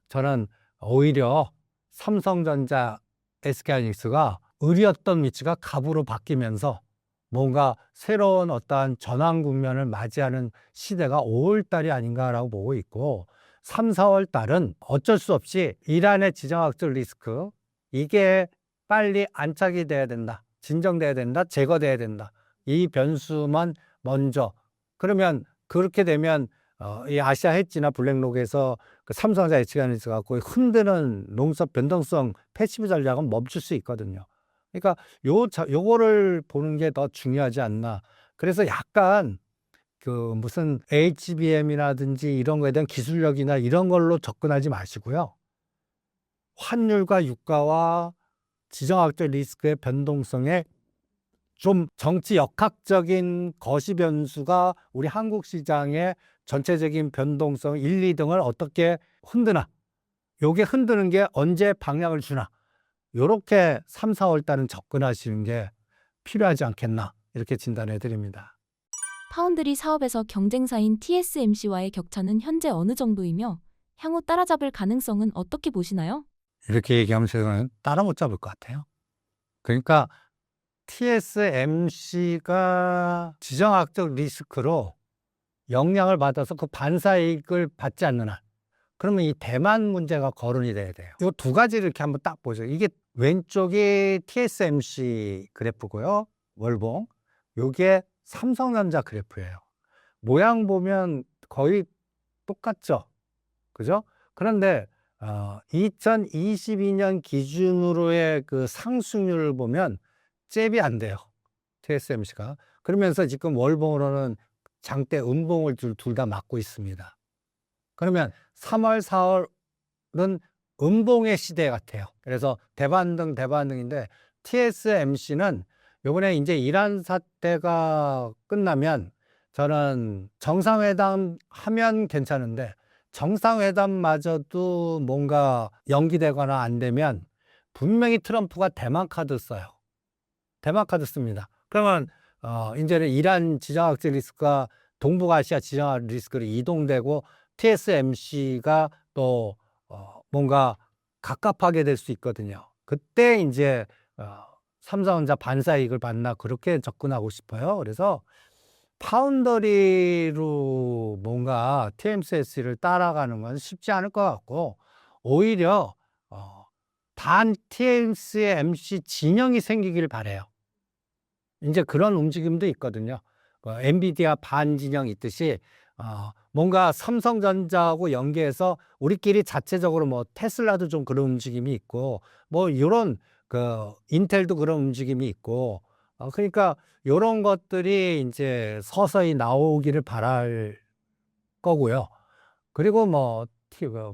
저는 오히려 삼성전자, SK하이닉스가 을이었던 위치가 갑으로 바뀌면서 뭔가 새로운 어떠한 전환 국면을 맞이하는 시대가 5월 달이 아닌가라고 보고 있고 3, 4월 달은 어쩔 수 없이 이란의 지정학적 리스크 이게 빨리 안착이 돼야 된다. 진정돼야 된다. 제거돼야 된다. 이 변수만 먼저 그러면 그렇게 되면 이 아시아 헤지나 블랙록에서 그 삼성전자 예측안에서 갖고 흔드는 농업 변동성 패시브 전략은 멈출 수 있거든요. 그러니까 요거를 보는 게 더 중요하지 않나. 그래서 약간 그 무슨 HBM이라든지 이런 거에 대한 기술력이나 이런 걸로 접근하지 마시고요. 환율과 유가와 지정학적 리스크의 변동성에 좀 정치 역학적인 거시 변수가 우리 한국 시장의 전체적인 변동성 1, 2등을 어떻게 흔드나. 요게 흔드는 게 언제 방향을 주나. 요렇게 3, 4월 달은 접근하시는 게 필요하지 않겠나. 이렇게 진단해 드립니다. 파운드리 사업에서 경쟁사인 TSMC와의 격차는 현재 어느 정도이며 향후 따라잡을 가능성은 어떻게 보시나요? 이렇게 얘기하면 저는 따라 못 잡을 것 같아요. 그러니까 TSMC가 지정학적 리스크로 영향을 받아서 그 반사이익을 받지 않는 한 그러면 이 대만 문제가 거론이 돼야 돼요. 이 두 가지를 이렇게 한번 딱 보죠. 이게 왼쪽이 TSMC 그래프고요. 월봉. 요게 삼성전자 그래프예요. 모양 보면 거의 똑같죠. 그죠? 그런데 2022년 기준으로의 그 상승률을 보면 잽이 안 돼요. TSMC가. 그러면서 지금 월봉으로는 장대 음봉을 둘 다 맞고 있습니다. 그러면 3월, 4월은 음봉의 시대 같아요. 그래서 대반등인데 TSMC는 요번에 이제 이란 사태가 끝나면 저는 정상회담 하면 괜찮은데 정상회담마저도 뭔가 연기되거나 안 되면 분명히 트럼프가 대만 카드 써요. 대만 카드 씁니다. 그러면 이제는 이란 지정학적 리스크가 동북아시아 지정학 리스크로 이동되고 TSMC가 또 뭔가 갑갑하게 될 수 있거든요. 그때 이제 삼성전자 반사이익을 받나 그렇게 접근하고 싶어요. 그래서 파운더리로 뭔가 TSMC를 따라가는 건 쉽지 않을 것 같고 오히려 반 TSMC 진영이 생기길 바래요. 이제 그런 움직임도 있거든요. 엔비디아 반 진영 있듯이 뭔가 삼성전자하고 연계해서 우리끼리 자체적으로 뭐 테슬라도 좀 그런 움직임이 있고 뭐 이런 그 인텔도 그런 움직임이 있고 그러니까 이런 것들이 이제 서서히 나오기를 바랄 거고요. 그리고 뭐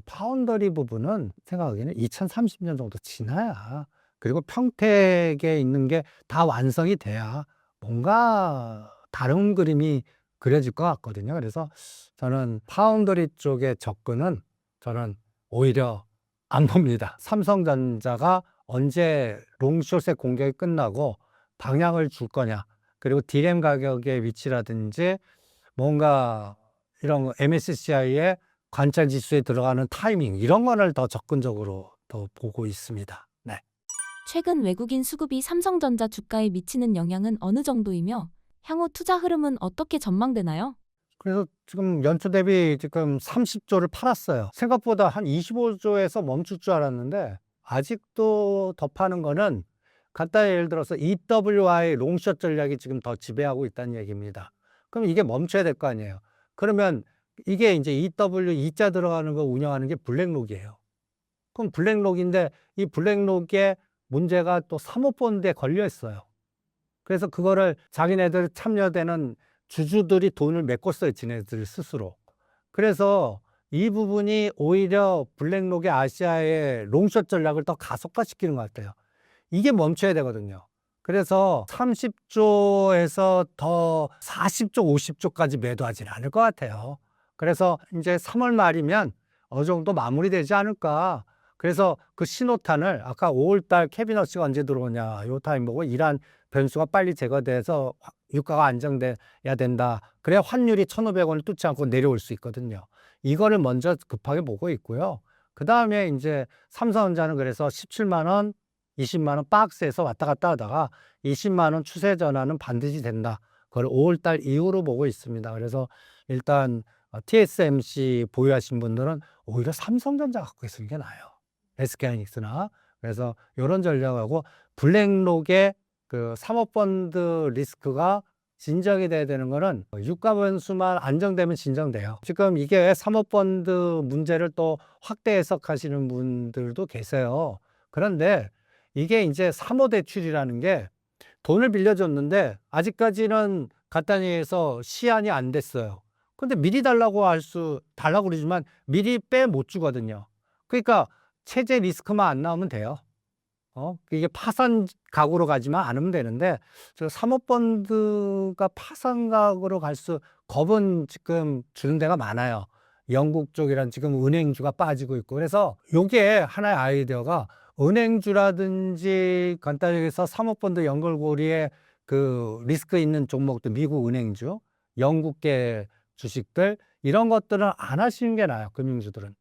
파운더리 부분은 생각하기에는 2030년 정도 지나야 그리고 평택에 있는 게 다 완성이 돼야 뭔가 다른 그림이 그려질 것 같거든요. 그래서 저는 파운더리 쪽의 접근은 저는 오히려 안 봅니다. 삼성전자가 언제 롱숏의 공격이 끝나고 방향을 줄 거냐. 그리고 디램 가격의 위치라든지 뭔가 이런 MSCI의 관찰 지수에 들어가는 타이밍 이런 거를 더 적극적으로 더 보고 있습니다. 네. 최근 외국인 수급이 삼성전자 주가에 미치는 영향은 어느 정도이며 향후 투자 흐름은 어떻게 전망되나요? 그래서 지금 연초 대비 지금 30조를 팔았어요. 생각보다 한 25조에서 멈출 줄 알았는데 아직도 더 파는 거는 간단히 예를 들어서 EWI 롱숏 전략이 지금 더 지배하고 있다는 얘기입니다. 그럼 이게 멈춰야 될 거 아니에요. 그러면 이게 이제 EW E자 들어가는 거 운영하는 게 블랙록이에요. 그럼 블랙록인데 이 블랙록의 문제가 또 사모펀드에 걸려 있어요. 그래서 그거를 자기네들 참여되는 주주들이 돈을 메꿨어요, 지네들 스스로. 그래서 이 부분이 오히려 블랙록의 아시아의 롱숏 전략을 더 가속화시키는 것 같아요. 이게 멈춰야 되거든요. 그래서 30조에서 더 40조, 50조까지 매도하지는 않을 것 같아요. 그래서 이제 3월 말이면 어느 정도 마무리되지 않을까. 그래서 그 신호탄을 아까 5월달 캐비너스가 언제 들어오냐 요 타임 보고 이란 변수가 빨리 제거돼서 유가가 안정돼야 된다. 그래야 환율이 1,500원을 뚫지 않고 내려올 수 있거든요. 이거를 먼저 급하게 보고 있고요. 그 다음에 이제 삼성전자는 그래서 17만 원 20만 원 박스에서 왔다 갔다 하다가 20만 원 추세 전환은 반드시 된다. 그걸 5월 달 이후로 보고 있습니다. 그래서 일단 TSMC 보유하신 분들은 오히려 삼성전자 갖고 계시는 게 나아요. SK하이닉스나. 그래서 요런 전략하고 블랙록의 그 사모펀드 리스크가 진정이 돼야 되는 거는 유가 변수만 안정되면 진정돼요. 지금 이게 사모펀드 문제를 또 확대 해석하시는 분들도 계세요. 그런데 이게 이제 사모대출이라는 게 돈을 빌려줬는데 아직까지는 간단히해서 시한이 안 됐어요. 근데 미리 달라고 그러지만 미리 빼 못 주거든요. 그러니까 체제 리스크만 안 나오면 돼요. 이게 파산 각으로 가지만 않으면 되는데, 저 사모펀드가 파산 각으로 겁은 지금 주는 데가 많아요. 영국 쪽이란 지금 은행주가 빠지고 있고. 그래서 요게 하나의 아이디어가 은행주라든지 간단히 해서 사모펀드 연결고리에 그 리스크 있는 종목들, 미국 은행주, 영국계 주식들, 이런 것들은 안 하시는 게 나아요, 금융주들은.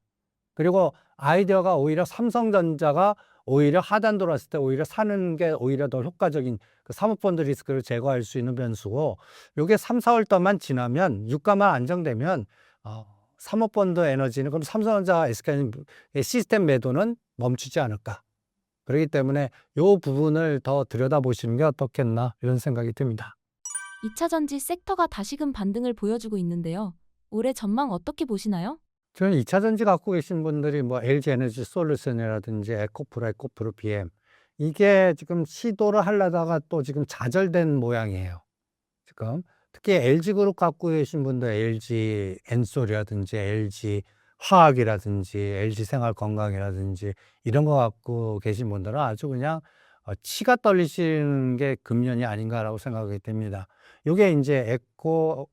그리고 아이디어가 오히려 삼성전자가 오히려 하단 돌았을 때 오히려 사는 게 오히려 더 효과적인 그 사모펀드 리스크를 제거할 수 있는 변수고, 요게 3, 4월 달만 지나면 유가만 안정되면 사모펀드 에너지는, 그럼 삼성전자, SK의 시스템 매도는 멈추지 않을까. 그렇기 때문에 요 부분을 더 들여다보시는 게 어떻겠나 이런 생각이 듭니다. 2차 전지 섹터가 다시금 반등을 보여주고 있는데요. 올해 전망 어떻게 보시나요? 저는 2차 전지 갖고 계신 분들이 뭐 LG 에너지 솔루션이라든지 에코프로 BM, 이게 지금 시도를 하려다가 또 지금 좌절된 모양이에요. 지금 특히 LG 그룹 갖고 계신 분들, LG 엔솔이라든지 LG 화학이라든지 LG 생활건강이라든지 이런 거 갖고 계신 분들은 아주 그냥 치가 떨리시는 게 금년이 아닌가라고 생각이 됩니다. 이게 이제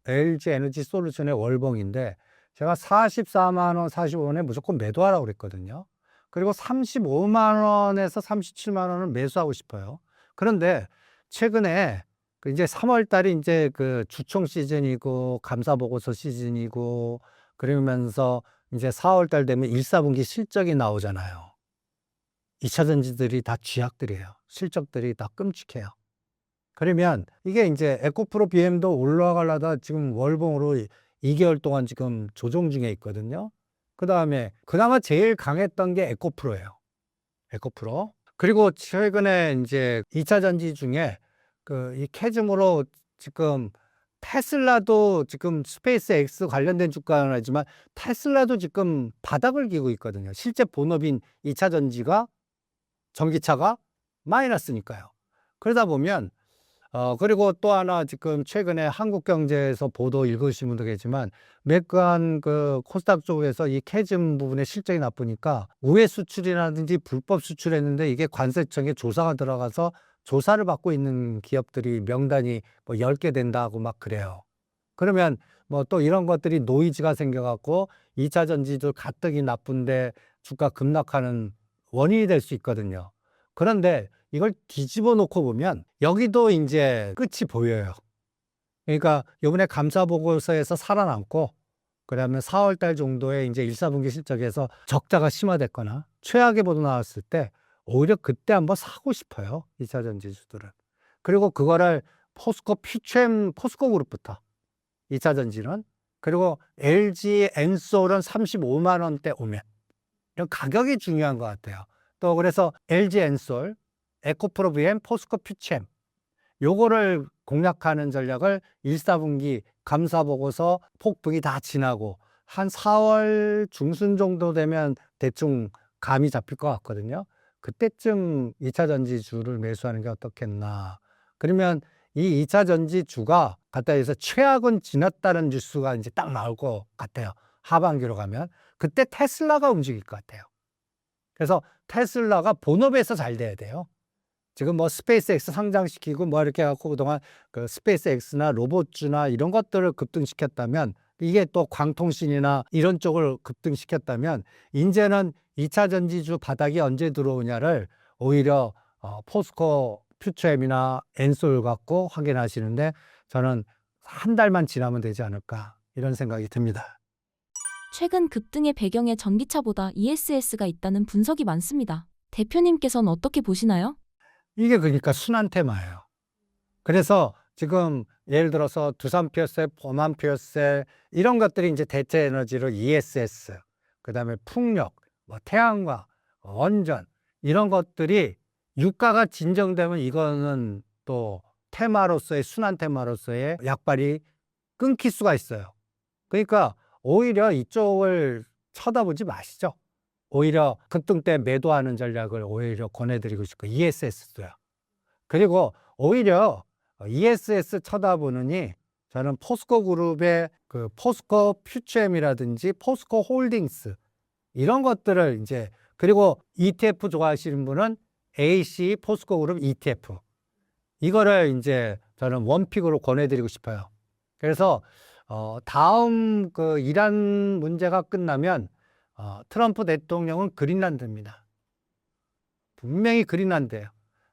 LG 에너지 솔루션의 월봉인데, 제가 44만 원, 45원에 무조건 매도하라고 그랬거든요. 그리고 35만 원에서 37만 원을 매수하고 싶어요. 그런데 최근에 이제 3월 달이 이제 그 주총 시즌이고 감사보고서 시즌이고, 그러면서 이제 4월 달 되면 1, 4분기 실적이 나오잖아요. 2차 전지들이 다 쥐약들이에요. 실적들이 다 끔찍해요. 그러면 이게 이제 에코프로 BM도 올라가려다 지금 월봉으로 2개월 동안 지금 조정 중에 있거든요. 그 다음에 그나마 제일 강했던 게 에코프로예요. 에코프로. 그리고 최근에 이제 2차 전지 중에 그 이 캐즘으로 지금 테슬라도 지금 스페이스 X 관련된 주가는 하지만 테슬라도 지금 바닥을 기고 있거든요. 실제 본업인 2차 전지가, 전기차가 마이너스니까요. 그러다 보면 그리고 또 하나 지금 최근에 한국경제에서 보도 읽으신 분도 계시지만, 매간 그 코스닥 쪽에서 이 캐즘 부분에 실적이 나쁘니까 우회 수출이라든지 불법 수출했는데 이게 관세청에 조사가 들어가서 조사를 받고 있는 기업들이 명단이 뭐 10개 된다고 막 그래요. 그러면 뭐 또 이런 것들이 노이즈가 생겨갖고 2차 전지도 가뜩이 나쁜데 주가 급락하는 원인이 될 수 있거든요. 그런데 이걸 뒤집어 놓고 보면 여기도 이제 끝이 보여요. 그러니까 요번에 감사 보고서에서 살아남고, 그다음에 4월 달 정도에 이제 1, 4분기 실적에서 적자가 심화됐거나 최악의 보도 나왔을 때 오히려 그때 한번 사고 싶어요, 2차 전지주들은. 그리고 그거를 포스코 그룹부터 2차 전지는, 그리고 LG 엔솔은 35만 원대 오면, 이런 가격이 중요한 것 같아요. 또 그래서 LG 엔솔, 에코프로 BM, 포스코 퓨챔, 요거를 공략하는 전략을 1, 4분기 감사 보고서 폭풍이 다 지나고 한 4월 중순 정도 되면 대충 감이 잡힐 것 같거든요. 그때쯤 2차 전지주를 매수하는 게 어떻겠나. 그러면 이 2차 전지주가 갖다 해서 최악은 지났다는 뉴스가 이제 딱 나올 것 같아요. 하반기로 가면. 그때 테슬라가 움직일 것 같아요. 그래서 테슬라가 본업에서 잘 돼야 돼요. 지금 뭐 스페이스 X 상장시키고 뭐 이렇게 해갖고 그동안 그 스페이스 X나 로봇주나 이런 것들을 급등시켰다면, 이게 또 광통신이나 이런 쪽을 급등시켰다면, 이제는 2차 전지주 바닥이 언제 들어오냐를 오히려 포스코 퓨처엠이나 엔솔 갖고 확인하시는데, 저는 한 달만 지나면 되지 않을까 이런 생각이 듭니다. 최근 급등의 배경에 전기차보다 ESS가 있다는 분석이 많습니다. 대표님께서는 어떻게 보시나요? 이게 그러니까 순환 테마예요. 그래서 지금 예를 들어서 두산 퓨어셀, 범한 퓨어셀 이런 것들이 이제 대체 에너지로 ESS, 그다음에 풍력, 뭐 태양광, 원전 이런 것들이 유가가 진정되면 이거는 또 테마로서의 순환 테마로서의 약발이 끊길 수가 있어요. 그러니까 오히려 이쪽을 쳐다보지 마시죠. 오히려 급등 때 매도하는 전략을 오히려 권해드리고 싶고 ESS도요. 그리고 오히려 ESS 쳐다보느니 저는 포스코 그룹의 그 포스코 퓨처엠이라든지 포스코 홀딩스 이런 것들을 이제 그리고 ETF 좋아하시는 분은 AC 포스코 그룹 ETF 이거를 이제 저는 원픽으로 권해드리고 싶어요. 그래서 다음 그 이란 문제가 끝나면 트럼프 대통령은 그린란드입니다. 분명히 그린란드예요.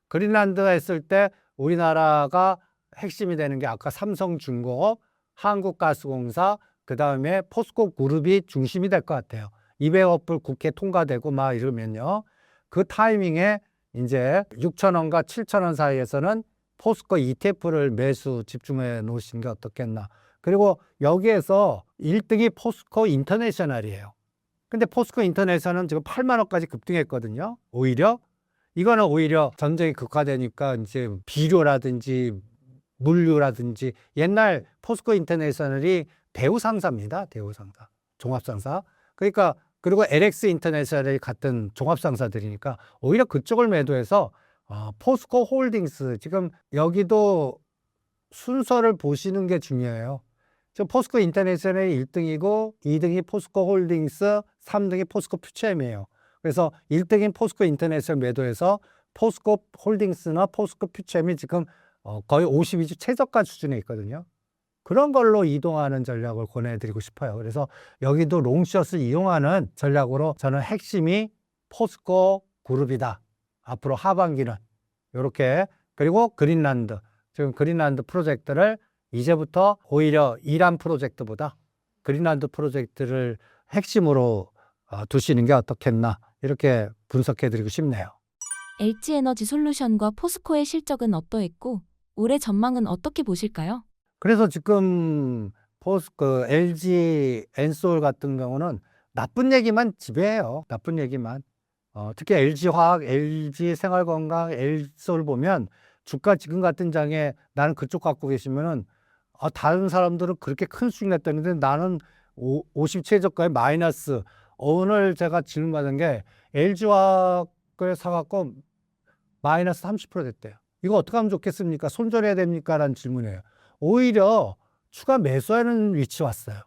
그린란드 했을 때 우리나라가 핵심이 되는 게 아까 삼성중공업, 한국가스공사, 그 다음에 포스코 그룹이 중심이 될 것 같아요. 200억 불 국회 통과되고 막 이러면요. 그 타이밍에 이제 6,000원과 7,000원 사이에서는 포스코 ETF를 매수 집중해 놓으신 게 어떻겠나. 그리고 여기에서 1등이 포스코 인터내셔널이에요. 근데 포스코 인터내셔널은 지금 8만 원까지 급등했거든요. 이거는 오히려 전쟁이 극화되니까 이제 비료라든지 물류라든지 옛날 포스코 인터내셔널이 대우상사입니다. 대우상사. 종합상사. 그러니까 그리고 LX 인터내셔널이 같은 종합상사들이니까 오히려 그쪽을 매도해서 포스코 홀딩스 지금 여기도 순서를 보시는 게 중요해요. 지금 포스코 인터내셔널이 1등이고 2등이 포스코 홀딩스, 3등이 포스코 퓨처엠이에요. 그래서 1등인 포스코 인터내셔널 매도해서 포스코 홀딩스나 포스코 퓨처엠이 지금 거의 52주 최저가 수준에 있거든요. 그런 걸로 이동하는 전략을 권해드리고 싶어요. 그래서 여기도 롱숏을 이용하는 전략으로 저는 핵심이 포스코 그룹이다. 앞으로 하반기는 이렇게 그리고 그린란드 지금 그린란드 프로젝트를 이제부터 오히려 이란 프로젝트보다 그린란드 프로젝트를 핵심으로 두시는 게 어떻겠나 이렇게 분석해드리고 싶네요. LG에너지솔루션과 포스코의 실적은 어떠했고 올해 전망은 어떻게 보실까요? 그래서 지금 LG 엔솔 같은 경우는 나쁜 얘기만 지배해요. 나쁜 얘기만. 특히 LG화학, LG생활건강, 엔솔 보면 주가 지금 같은 장에 나는 그쪽 갖고 계시면은 다른 사람들은 그렇게 큰 수익 냈다는데 나는 50 최저가에 마이너스. 오늘 제가 질문받은 게 LG화학을 사갖고 마이너스 30% 됐대요. 이거 어떻게 하면 좋겠습니까? 손절해야 됩니까? 라는 질문이에요. 오히려 추가 매수하는 위치 왔어요.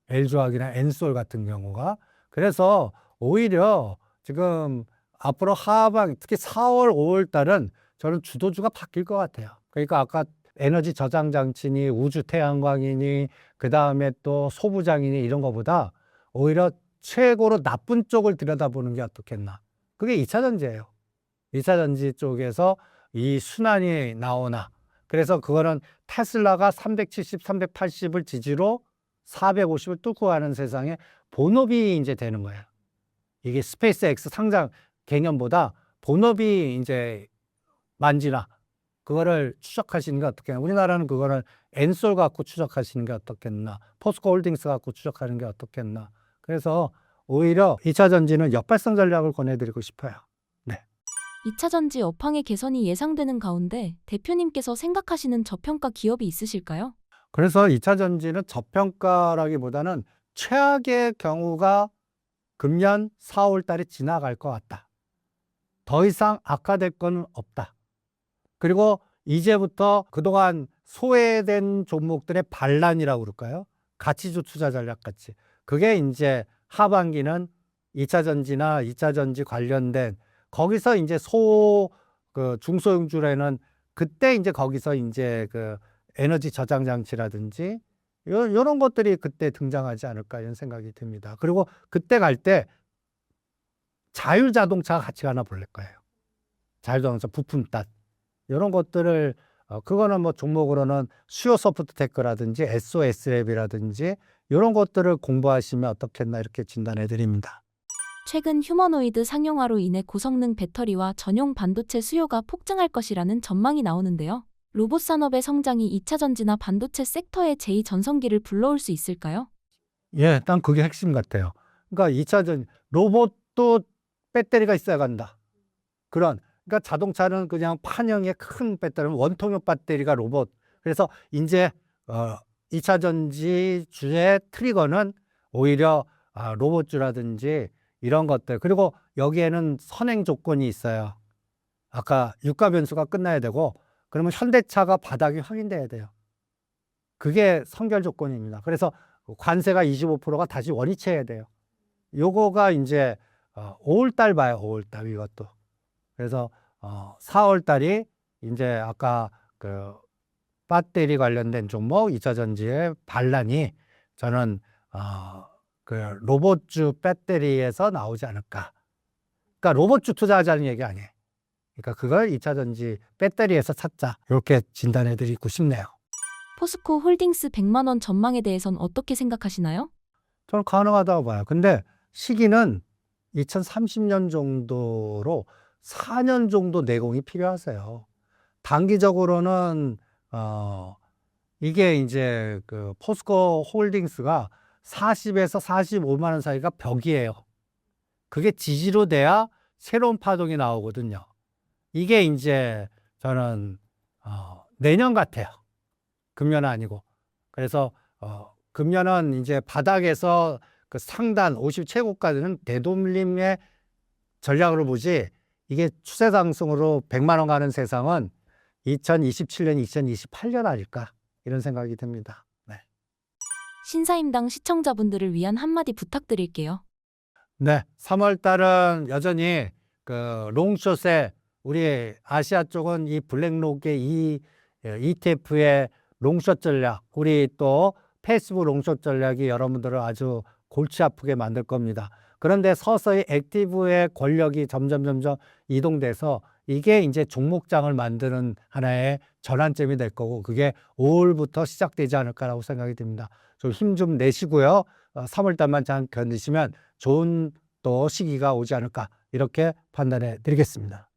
LG화학이나 엔솔 같은 경우가. 그래서 오히려 지금 앞으로 하반, 특히 4월, 5월 달은 저는 주도주가 바뀔 것 같아요. 그러니까 아까 에너지 저장 장치니 우주 태양광이니 그 다음에 또 소부장이니 이런 거보다 오히려 최고로 나쁜 쪽을 들여다보는 게 어떻겠나. 그게 2차 전지예요. 2차 전지 쪽에서 이 순환이 나오나. 그래서 그거는 테슬라가 370, 380을 지지로 450을 뚫고 가는 세상에 본업이 이제 되는 거예요. 이게 스페이스 X 상장 개념보다 본업이 이제 만지나 그거를 추적하시는 게 어떻겠나. 우리나라는 그거를 엔솔 갖고 추적하시는 게 어떻겠나. 포스코 홀딩스 갖고 추적하는 게 어떻겠나. 그래서 오히려 2차 전지는 역발상 전략을 권해드리고 싶어요. 네. 2차 전지 업황의 개선이 예상되는 가운데 대표님께서 생각하시는 저평가 기업이 있으실까요? 그래서 2차 전지는 저평가라기보다는 최악의 경우가 금년 4월 달에 지나갈 것 같다. 더 이상 악화될 건 없다. 그리고 이제부터 그동안 소외된 종목들의 반란이라고 그럴까요? 가치주 투자 전략 같이. 그게 이제 하반기는 2차 전지나 2차 전지 관련된 거기서 이제 그 중소형주에는 그때 이제 거기서 이제 그 에너지 저장 장치라든지 이런 것들이 그때 등장하지 않을까 이런 생각이 듭니다. 그리고 그때 갈 때 자율자동차가 같이 가나 볼 거예요. 자율자동차 부품 탓 이런 것들을 그거는 뭐 종목으로는 수요 소프트테크라든지 SOS랩이라든지 이런 것들을 공부하시면 어떻겠나 이렇게 진단해 드립니다. 최근 휴머노이드 상용화로 인해 고성능 배터리와 전용 반도체 수요가 폭증할 것이라는 전망이 나오는데요. 로봇 산업의 성장이 2차 전지나 반도체 섹터의 제2전성기를 불러올 수 있을까요? 예, 난 그게 핵심 같아요. 그러니까 2차전 로봇도 배터리가 있어야 간다. 그러니까 자동차는 그냥 판형의 큰 배터리, 원통형 배터리가 로봇. 그래서 이제 2차 전지 주의 트리거는 오히려 로봇주라든지 이런 것들. 그리고 여기에는 선행 조건이 있어요. 아까 유가 변수가 끝나야 되고, 그러면 현대차가 바닥이 확인돼야 돼요. 그게 선결 조건입니다. 그래서 관세가 25%가 다시 원위치해야 돼요. 요거가 이제 5월 달 봐요. 5월 달 이것도. 그래서 4월 달이 이제 아까 그 배터리 관련된 종목 2차 전지의 반란이 저는 그 로봇주 배터리에서 나오지 않을까. 그러니까 로봇주 투자하자는 얘기 아니에요. 그러니까 그걸 2차 전지 배터리에서 찾자. 이렇게 진단해 드리고 싶네요. 포스코 홀딩스 100만 원 전망에 대해선 어떻게 생각하시나요? 저는 가능하다고 봐요. 근데 시기는 2030년 정도로 4년 정도 내공이 필요하세요. 단기적으로는 이게 이제 그 포스코 홀딩스가 40에서 45만 원 사이가 벽이에요. 그게 지지로 돼야 새로운 파동이 나오거든요. 이게 이제 저는 내년 같아요. 금년은 아니고. 그래서 금년은 이제 바닥에서 그 상단 50 최고까지는 되돌림의 전략으로 보지, 이게 추세 상승으로 100만 원 가는 세상은 2027년, 2028년 아닐까 이런 생각이 듭니다. 네. 신사임당 시청자분들을 위한 한마디 부탁드릴게요. 네, 3월 달은 여전히 그 롱숏에 우리 아시아 쪽은 이 블랙록의 이 ETF의 롱숏 전략, 우리 또 페이스북 롱숏 전략이 여러분들을 아주 골치 아프게 만들 겁니다. 그런데 서서히 액티브의 권력이 점점 이동돼서 이게 이제 종목장을 만드는 하나의 전환점이 될 거고, 그게 5월부터 시작되지 않을까라고 생각이 듭니다. 좀 힘 좀 내시고요. 3월 달만 잘 견디시면 좋은 또 시기가 오지 않을까 이렇게 판단해 드리겠습니다.